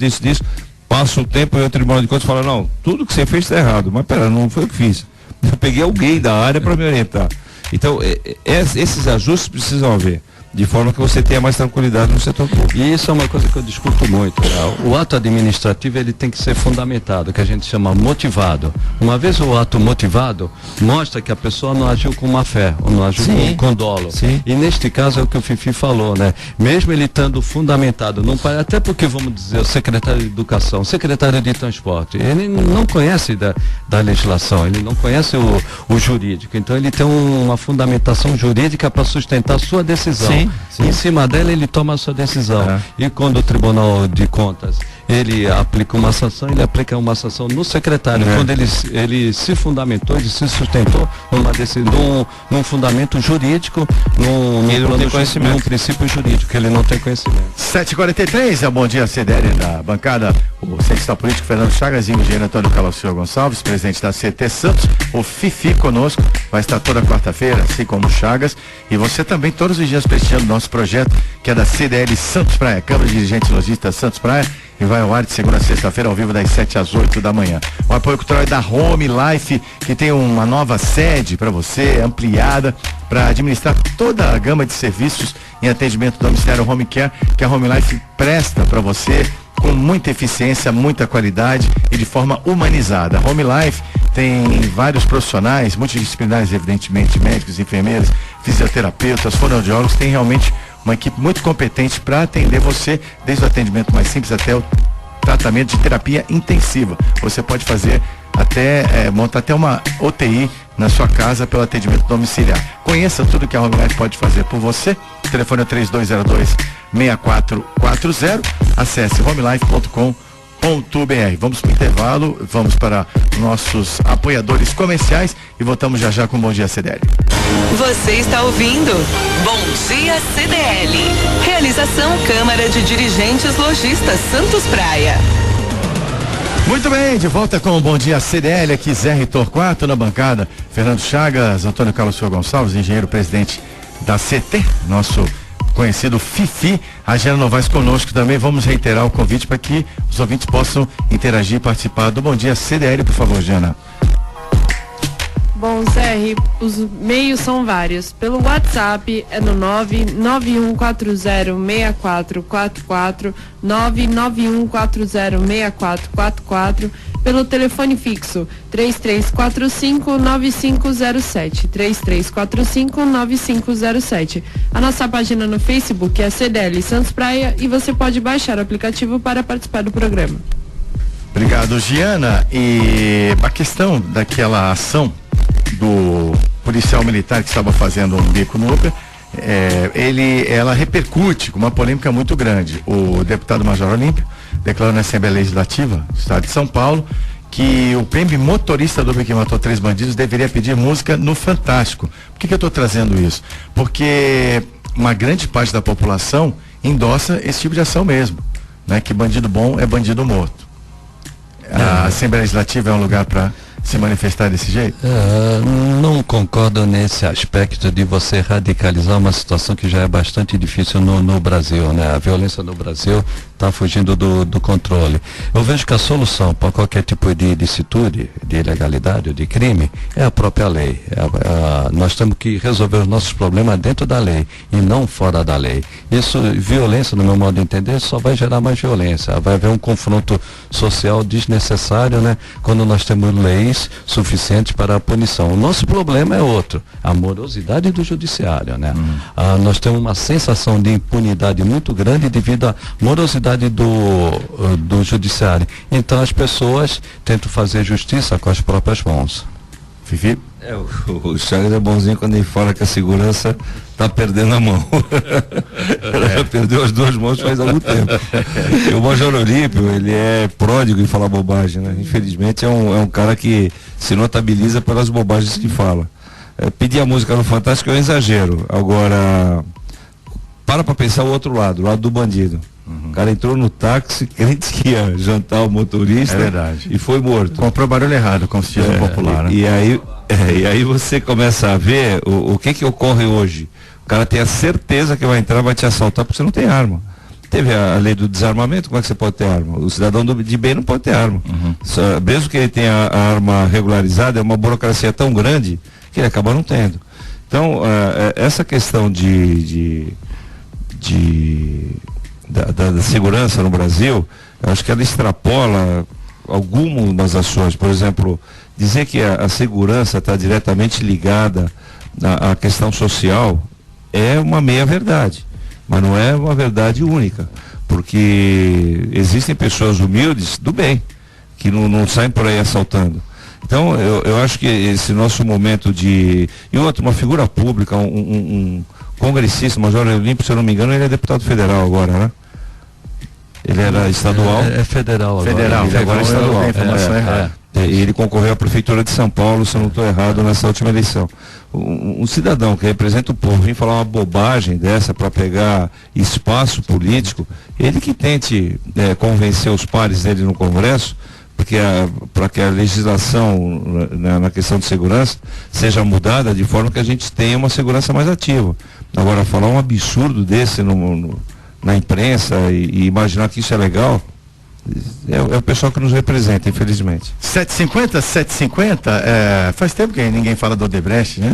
Passa o tempo e o Tribunal de Contas fala, não, tudo que você fez está errado. Mas pera, não foi o que fiz. Eu peguei alguém da área para me orientar. Então, esses ajustes precisam haver. de forma que você tenha mais tranquilidade no setor público. E isso é uma coisa que eu discuto muito. Né? O ato administrativo ele tem que ser fundamentado, que a gente chama motivado. Uma vez o ato motivado mostra que a pessoa não agiu com má fé, ou não agiu com dolo. Sim. E neste caso é o que o Fifi falou, né? Mesmo ele estando fundamentado, não, até porque, vamos dizer, o secretário de Educação, o secretário de Transporte, ele não conhece da legislação, ele não conhece o jurídico, então ele tem uma fundamentação jurídica para sustentar a sua decisão. Sim. Em cima dela ele toma a sua decisão. E quando o Tribunal de Contas ele aplica uma sanção, ele aplica uma sanção no secretário. Quando ele se fundamentou, ele se sustentou num fundamento jurídico, num princípio jurídico, que ele não tem conhecimento. 7h43, é o Bom Dia CDL da bancada, o cientista político Fernando Chagas e o engenheiro Antônio Carlos Gonçalves, presidente da CT Santos, o Fifi conosco, vai estar toda quarta-feira, assim como o Chagas, e você também todos os dias prestigiando nosso projeto, que é da CDL Santos Praia, Câmara de Dirigentes Lojistas Santos Praia, e vai ao ar de segunda a sexta-feira, ao vivo, das 7 às 8 da manhã. O apoio cultural é da Home Life, que tem uma nova sede para você, ampliada, para administrar toda a gama de serviços em atendimento domiciliário Home Care, que a Home Life presta para você com muita eficiência, muita qualidade e de forma humanizada. A Home Life tem vários profissionais, multidisciplinares, evidentemente, médicos, enfermeiras, fisioterapeutas, fonoaudiólogos, tem realmente uma equipe muito competente para atender você, desde o atendimento mais simples até o tratamento de terapia intensiva. Você pode fazer montar até uma UTI na sua casa pelo atendimento domiciliar. Conheça tudo que a Home Life pode fazer por você. O telefone é 3202-6440. Acesse homelife.com.br. Vamos para o intervalo, vamos para nossos apoiadores comerciais e voltamos já com o Bom Dia CDL. Você está ouvindo Bom Dia CDL. Realização Câmara de Dirigentes Lojistas Santos Praia. Muito bem, de volta com o Bom Dia CDL, aqui Zé Torquato na bancada, Fernando Chagas, Antônio Carlos Gonçalves, engenheiro presidente da CT, nosso conhecido Fifi. A Jana Novaes conosco também. Vamos reiterar o convite para que os ouvintes possam interagir e participar do Bom Dia CDL, por favor, Jana. Bom, Zé, os meios são vários. Pelo WhatsApp é no 991406444, 991406444. Pelo telefone fixo 3345-9507, 3345-9507. A nossa página no Facebook é a CDL Santos Praia e você pode baixar o aplicativo para participar do programa. Obrigado, Giana. E a questão daquela ação do policial militar que estava fazendo um bico no Uber, ela repercute com uma polêmica muito grande. O deputado Major Olímpio declarou na Assembleia Legislativa do Estado de São Paulo que o prêmio motorista do Uber que matou 3 bandidos deveria pedir música no Fantástico. Por que eu estou trazendo isso? Porque uma grande parte da população endossa esse tipo de ação mesmo, né? Que bandido bom é bandido morto. A Assembleia Legislativa é um lugar para se manifestar desse jeito? Não concordo nesse aspecto de você radicalizar uma situação que já é bastante difícil no Brasil, né? A violência no Brasil está fugindo do controle. Eu vejo que a solução para qualquer tipo de ilicitude, de ilegalidade ou de crime é a própria lei. Nós temos que resolver os nossos problemas dentro da lei e não fora da lei. Isso, violência, no meu modo de entender, só vai gerar mais violência. Vai haver um confronto social desnecessário, né? Quando nós temos leis suficientes para a punição. O nosso problema é outro, a morosidade do judiciário, né? Nós temos uma sensação de impunidade muito grande devido à morosidade do judiciário. Então as pessoas tentam fazer justiça com as próprias mãos. Fifi? O Chagas é bonzinho quando ele fala que a segurança está perdendo a mão. Ela já perdeu as 2 mãos faz algum tempo. E o Major Olímpio, ele é pródigo em falar bobagem, né? Infelizmente é um cara que se notabiliza pelas bobagens que fala. Pedir a música no Fantástico é um exagero. Agora, para pensar o outro lado, o lado do bandido. O cara entrou no táxi, crente que ia jantar o motorista, e foi morto. Comprou barulho errado, como se diz no popular, né? E aí você começa a ver o que ocorre hoje. O cara tem a certeza que vai entrar, vai te assaltar porque você não tem arma. Teve a lei do desarmamento, como é que você pode ter arma? O cidadão de bem não pode ter arma. Mesmo que ele tenha a arma regularizada, é uma burocracia tão grande que ele acaba não tendo. Então, essa questão de da segurança no Brasil, eu acho que ela extrapola algumas ações. Por exemplo, dizer que a segurança está diretamente ligada à questão social é uma meia-verdade, mas não é uma verdade única, porque existem pessoas humildes do bem, que não saem por aí assaltando. Então, eu acho que esse nosso momento de... E outra, uma figura pública, um congressista, Major Olímpio, se eu não me engano, ele é deputado federal agora, né? Ele era estadual. É federal agora. Federal, ele agora é estadual. E ele concorreu à Prefeitura de São Paulo, se eu não estou errado, nessa última eleição. Um cidadão que representa o povo, vir falar uma bobagem dessa para pegar espaço político, ele que tente convencer os pares dele no Congresso, porque para que a legislação na questão de segurança seja mudada de forma que a gente tenha uma segurança mais ativa. Agora, falar um absurdo desse na imprensa e imaginar que isso é legal, é o pessoal que nos representa, infelizmente. 750, faz tempo que ninguém fala do Odebrecht, né?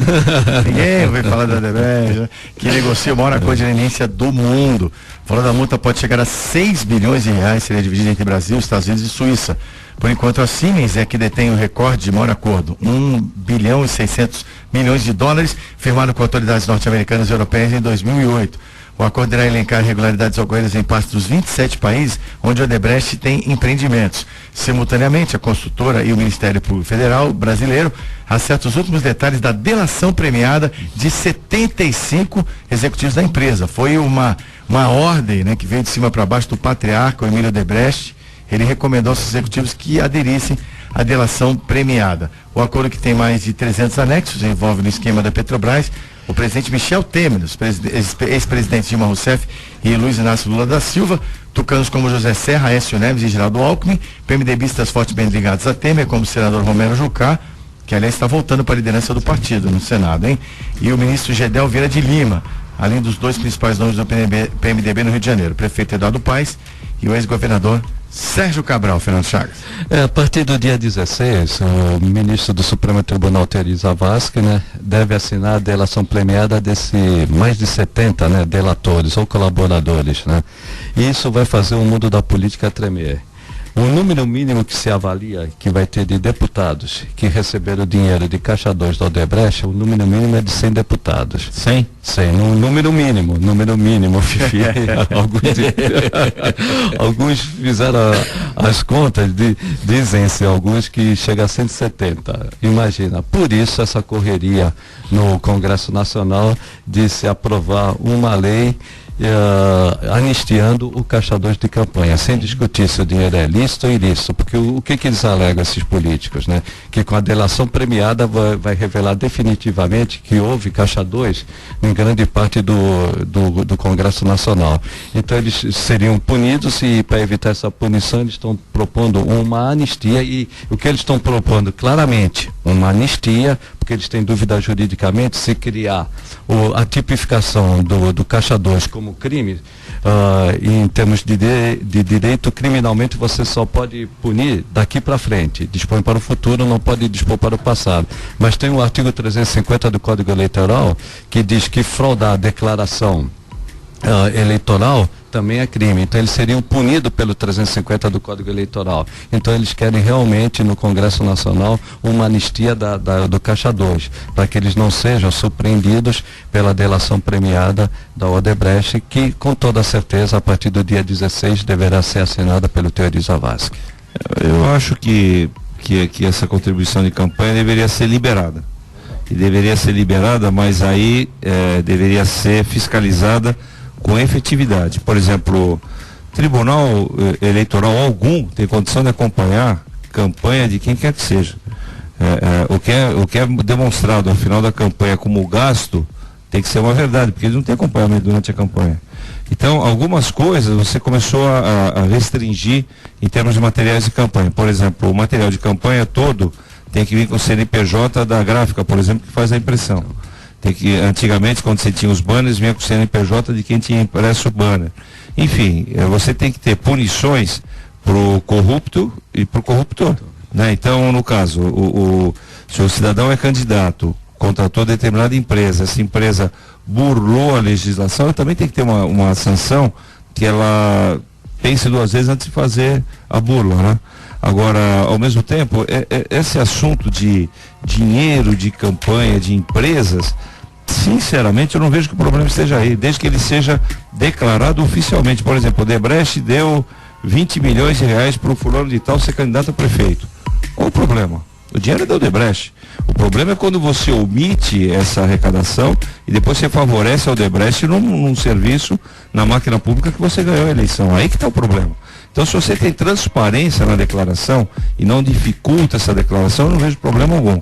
Ninguém vai falar do Odebrecht, né? Que negocia a maior codinência do mundo. Falando da multa pode chegar a 6 bilhões de reais, seria dividida entre Brasil, Estados Unidos e Suíça. Por enquanto, a Siemens é que detém o recorde de maior acordo, 1 bilhão e 600 milhões de dólares, firmado com autoridades norte-americanas e europeias em 2008. O acordo irá elencar irregularidades ocorridas em parte dos 27 países onde a Odebrecht tem empreendimentos. Simultaneamente, a construtora e o Ministério Público Federal brasileiro acertam os últimos detalhes da delação premiada de 75 executivos da empresa. Foi uma ordem, né, que veio de cima para baixo do patriarca, o Emílio Odebrecht. Ele recomendou aos executivos que aderissem à delação premiada. O acordo, que tem mais de 300 anexos, envolve no esquema da Petrobras o presidente Michel Temer, os ex-presidentes Dilma Rousseff e Luiz Inácio Lula da Silva, tucanos como José Serra, Aécio Neves e Geraldo Alckmin, PMDBistas fortemente ligados a Temer, como o senador Romero Jucá, que aliás está voltando para a liderança do partido no Senado, hein? E o ministro Gedel Vieira de Lima, além dos dois principais nomes do PMDB no Rio de Janeiro, o prefeito Eduardo Paes e o ex-governador Sérgio Cabral. Fernando Chagas. A partir do dia 16, o ministro do Supremo Tribunal, Teori Zavascki, né, deve assinar a delação premiada desse mais de 70, né, delatores ou colaboradores, né? E isso vai fazer o mundo da política tremer. O número mínimo que se avalia que vai ter de deputados que receberam dinheiro de Caixa 2 da Odebrecht, o número mínimo é de 100 deputados. 100? 100, número mínimo, Fifi. Alguns fizeram as contas, dizem-se alguns que chega a 170. Imagina, por isso essa correria no Congresso Nacional de se aprovar uma lei anistiando o Caixa 2 de campanha, sem discutir se o dinheiro é lícito ou ilícito, porque o que eles alegam, esses políticos, né? Que com a delação premiada vai revelar definitivamente que houve Caixa 2 em grande parte do Congresso Nacional. Então eles seriam punidos, e para evitar essa punição eles estão propondo uma anistia, e o que eles estão propondo claramente, uma anistia, porque eles têm dúvida juridicamente se criar a tipificação do Caixa 2 como crime, em termos de direito, criminalmente você só pode punir daqui para frente, dispõe para o futuro, não pode dispor para o passado. Mas tem o artigo 350 do Código Eleitoral que diz que fraudar a declaração eleitoral também é crime. Então eles seriam punidos pelo 350 do Código Eleitoral. Então eles querem realmente no Congresso Nacional uma anistia do Caixa 2, para que eles não sejam surpreendidos pela delação premiada da Odebrecht, que com toda certeza a partir do dia 16 deverá ser assinada pelo Teori Zavascki. Eu acho que essa contribuição de campanha deveria ser liberada. E deveria ser liberada, mas aí deveria ser fiscalizada com efetividade. Por exemplo, tribunal eleitoral algum tem condição de acompanhar campanha de quem quer que seja. O que é demonstrado ao final da campanha como gasto tem que ser uma verdade, porque eles não têm acompanhamento durante a campanha. Então, algumas coisas você começou a restringir em termos de materiais de campanha. Por exemplo, o material de campanha todo tem que vir com o CNPJ da gráfica, por exemplo, que faz a impressão. Antigamente, quando você tinha os banners, vinha com o CNPJ de quem tinha impresso o banner. Enfim, você tem que ter punições para o corrupto e para o corruptor, né? Então, no caso, se o cidadão é candidato, contratou determinada empresa, essa empresa burlou a legislação, ela também tem que ter uma sanção que ela pense duas vezes antes de fazer a burla, né? Agora, ao mesmo tempo, esse assunto de dinheiro, de campanha, de empresas, sinceramente, eu não vejo que o problema esteja aí, desde que ele seja declarado oficialmente. Por exemplo, o Odebrecht deu 20 milhões de reais para o fulano de tal ser candidato a prefeito. Qual o problema? O dinheiro é do Odebrecht. O problema é quando você omite essa arrecadação e depois você favorece o Odebrecht num serviço, na máquina pública que você ganhou a eleição. Aí que está o problema. Então, se você tem transparência na declaração e não dificulta essa declaração, eu não vejo problema algum.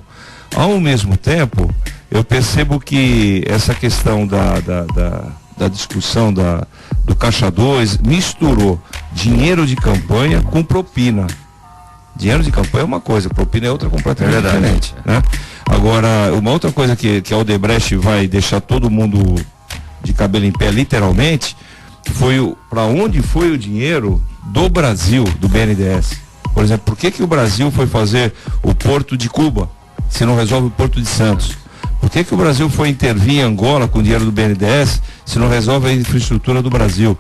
Ao mesmo tempo, eu percebo que essa questão da discussão do Caixa 2 misturou dinheiro de campanha com propina. Dinheiro de campanha é uma coisa, propina é outra completamente diferente, né? Agora, uma outra coisa que a Odebrecht vai deixar todo mundo de cabelo em pé, literalmente, foi para onde foi o dinheiro do Brasil, do BNDES. Por exemplo, por que o Brasil foi fazer o Porto de Cuba, se não resolve o Porto de Santos? Por que o Brasil foi intervir em Angola com o dinheiro do BNDES, se não resolve a infraestrutura do Brasil?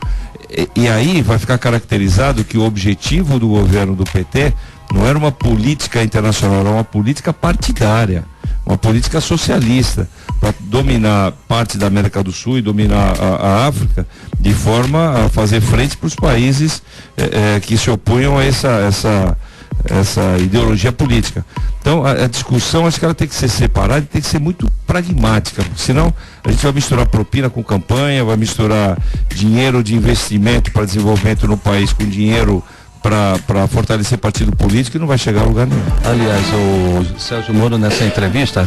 E aí vai ficar caracterizado que o objetivo do governo do PT não era uma política internacional, era uma política partidária, uma política socialista, para dominar parte da América do Sul e dominar a África, de forma a fazer frente para os países que se opunham a essa ideologia política. Então, a discussão, acho que ela tem que ser separada e tem que ser muito pragmática, porque senão a gente vai misturar propina com campanha, vai misturar dinheiro de investimento para desenvolvimento no país com dinheiro para fortalecer partido político e não vai chegar a lugar nenhum. Aliás, o Sérgio Moro, nessa entrevista,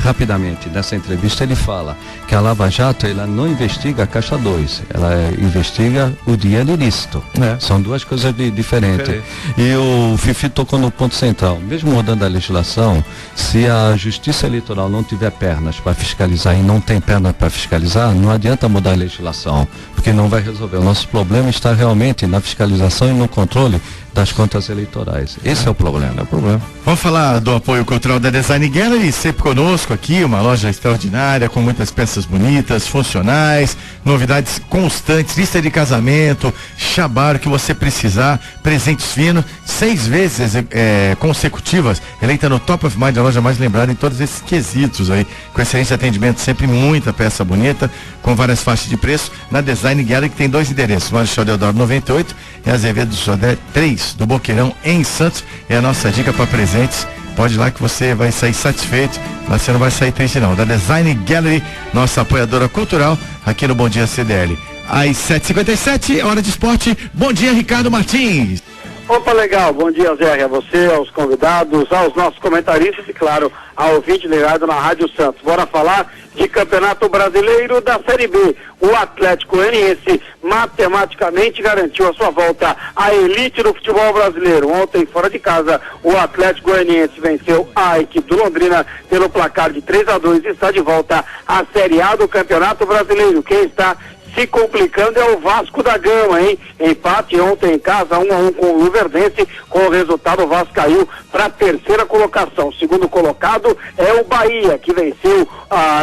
ele fala que a Lava Jato, ela não investiga a Caixa 2, ela investiga o dinheiro ilícito. São duas coisas diferentes. E o Fifi tocou no ponto central. Mesmo mudando a legislação, se a Justiça Eleitoral não tiver pernas para fiscalizar e não tem pernas para fiscalizar, não adianta mudar a legislação, porque não vai resolver. O nosso problema está realmente na fiscalização e no controle das contas eleitorais. Esse é o problema. É o problema. Vamos falar do apoio cultural da Design Gallery, sempre conosco aqui, uma loja extraordinária, com muitas peças bonitas, funcionais, novidades constantes, lista de casamento, chabar, que você precisar, presentes finos, 6 vezes consecutivas, eleita no Top of Mind, a loja mais lembrada em todos esses quesitos aí, com excelente atendimento, sempre muita peça bonita, com várias faixas de preço, na Design Gallery, que tem 2 endereços, Marechal Deodoro 98 e Azevedo do Sodré 3, do Boqueirão, em Santos. É a nossa dica para presentes. Pode ir lá que você vai sair satisfeito, mas você não vai sair triste não. Da Design Gallery, nossa apoiadora cultural, aqui no Bom Dia CDL. Às 7h57, hora de esporte. Bom dia, Ricardo Martins. Opa, legal. Bom dia, Zé, a você, aos convidados, aos nossos comentaristas e, claro, ao ouvinte ligado na Rádio Santos. Bora falar de Campeonato Brasileiro da Série B. O Atlético Goianiense matematicamente garantiu a sua volta à elite do futebol brasileiro. Ontem, fora de casa, o Atlético Goianiense venceu a equipe do Londrina pelo placar de 3-2 e está de volta à Série A do Campeonato Brasileiro. Quem está se complicando é o Vasco da Gama, hein? Empate ontem em casa, 1-1 com o Luverdense. Com o resultado, o Vasco caiu para a 3ª colocação. O segundo colocado é o Bahia, que venceu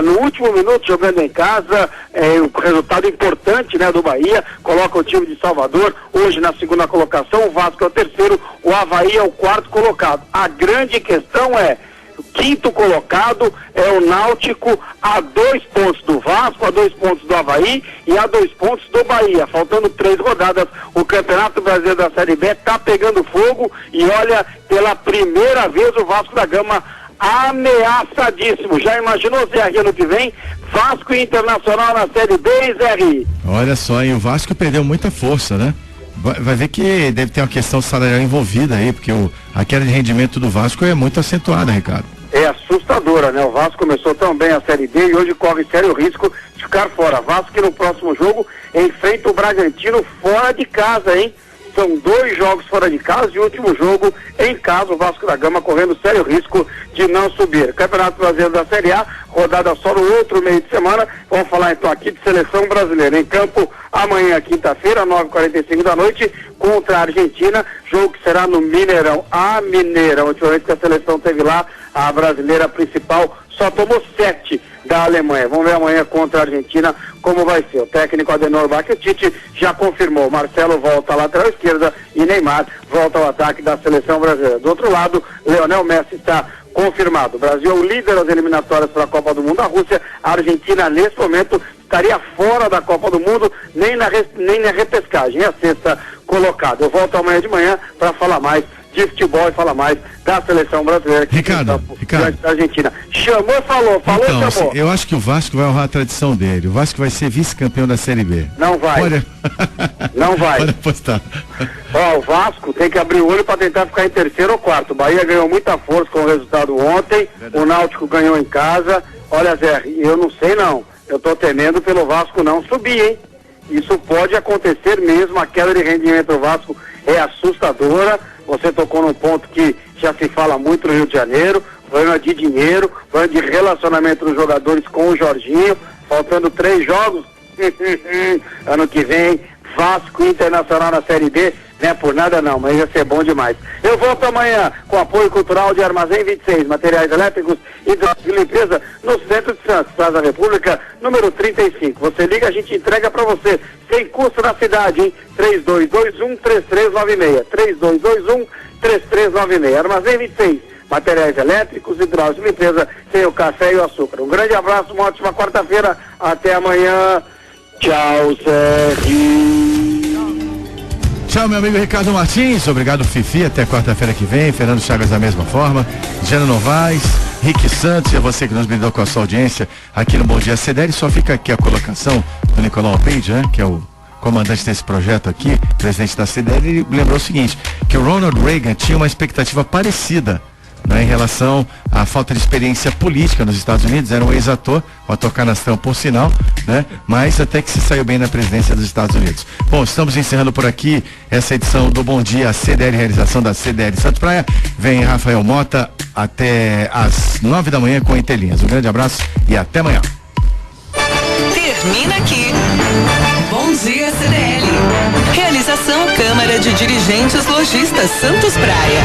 no último minuto jogando em casa. Um resultado importante, né, do Bahia. Coloca o time de Salvador hoje na 2ª colocação. O Vasco é o 3º, o Avaí é o 4º colocado. A grande questão é: o 5º colocado é o Náutico, a 2 pontos do Vasco, a 2 pontos do Avaí e a 2 pontos do Bahia. Faltando 3 rodadas, o Campeonato Brasileiro da Série B está pegando fogo e olha, pela primeira vez o Vasco da Gama ameaçadíssimo. Já imaginou, Zé, ano que vem? Vasco e Internacional na Série B, Zé? Olha só, e o Vasco perdeu muita força, né? Vai ver que deve ter uma questão salarial envolvida aí, porque a queda de rendimento do Vasco é muito acentuada, Ricardo. É assustadora, né? O Vasco começou tão bem a Série B e hoje corre sério risco de ficar fora. Vasco que no próximo jogo enfrenta o Bragantino fora de casa, hein? São 2 jogos fora de casa e o último jogo em casa, o Vasco da Gama correndo sério risco de não subir. Campeonato Brasileiro da Série A, rodada só no outro meio de semana. Vamos falar então aqui de seleção brasileira. Em campo, amanhã, quinta-feira, 9h45 da noite, contra a Argentina. Jogo que será no Mineirão. Mineirão, ultimamente que a seleção teve lá, a brasileira principal só tomou 7 da Alemanha. Vamos ver amanhã contra a Argentina como vai ser. O técnico Adenor Baketich já confirmou. Marcelo volta à lateral esquerda e Neymar volta ao ataque da seleção brasileira. Do outro lado, Lionel Messi está confirmado. O Brasil é o líder das eliminatórias para a Copa do Mundo da Rússia. A Argentina, nesse momento, estaria fora da Copa do Mundo, nem na repescagem. É a sexta colocada. Eu volto amanhã de manhã para falar mais de futebol e falar mais da seleção brasileira. Ricardo. Da Argentina. Chamou, falou, então, chamou. Eu acho que o Vasco vai honrar a tradição dele. O Vasco vai ser vice-campeão da Série B. Não vai. Não vai. Pode apostar. Ó, o Vasco tem que abrir o olho para tentar ficar em terceiro ou quarto. O Bahia ganhou muita força com o resultado ontem. Verdade. O Náutico ganhou em casa. Olha, Zé, eu não sei não. Eu tô temendo pelo Vasco não subir, hein? Isso pode acontecer mesmo. A queda de rendimento do Vasco é assustadora. Você tocou num ponto que já se fala muito no Rio de Janeiro, problema de dinheiro, problema de relacionamento dos jogadores com o Jorginho, faltando 3 jogos, ano que vem, Vasco Internacional na Série B, não é por nada não, mas ia ser bom demais. Eu volto amanhã com apoio cultural de Armazém 26, materiais elétricos e de limpeza no centro de Santos, Praça República, número 35. Você liga, a gente entrega para você, sem custo na cidade, hein? 3221-3396, 3221-3396, Armazém 26, materiais elétricos, hidráulica e limpeza, sem o café e o açúcar. Um grande abraço, uma ótima quarta-feira, até amanhã. Tchau, Sérgio. Tchau, meu amigo Ricardo Martins, obrigado Fifi, até quarta-feira que vem, Fernando Chagas da mesma forma, Jana Novaes, Rick Santos, e a você que nos brindou com a sua audiência aqui no Bom Dia CDL. Só fica aqui a colocação do Nicolau Page, né, que é o comandante desse projeto aqui, presidente da CDL. Ele lembrou o seguinte, que o Ronald Reagan tinha uma expectativa parecida, né, em relação à falta de experiência política nos Estados Unidos. Era um ex-ator, um ator canastrão por sinal, né, mas até que se saiu bem na presidência dos Estados Unidos. Bom, estamos encerrando por aqui essa edição do Bom Dia CDL, realização da CDL Santos Praia. Vem Rafael Mota até às 9 da manhã com Intelinhas. Um grande abraço e até amanhã. Termina aqui. Bom Dia CDL. Realização Câmara de Dirigentes Lojistas Santos Praia.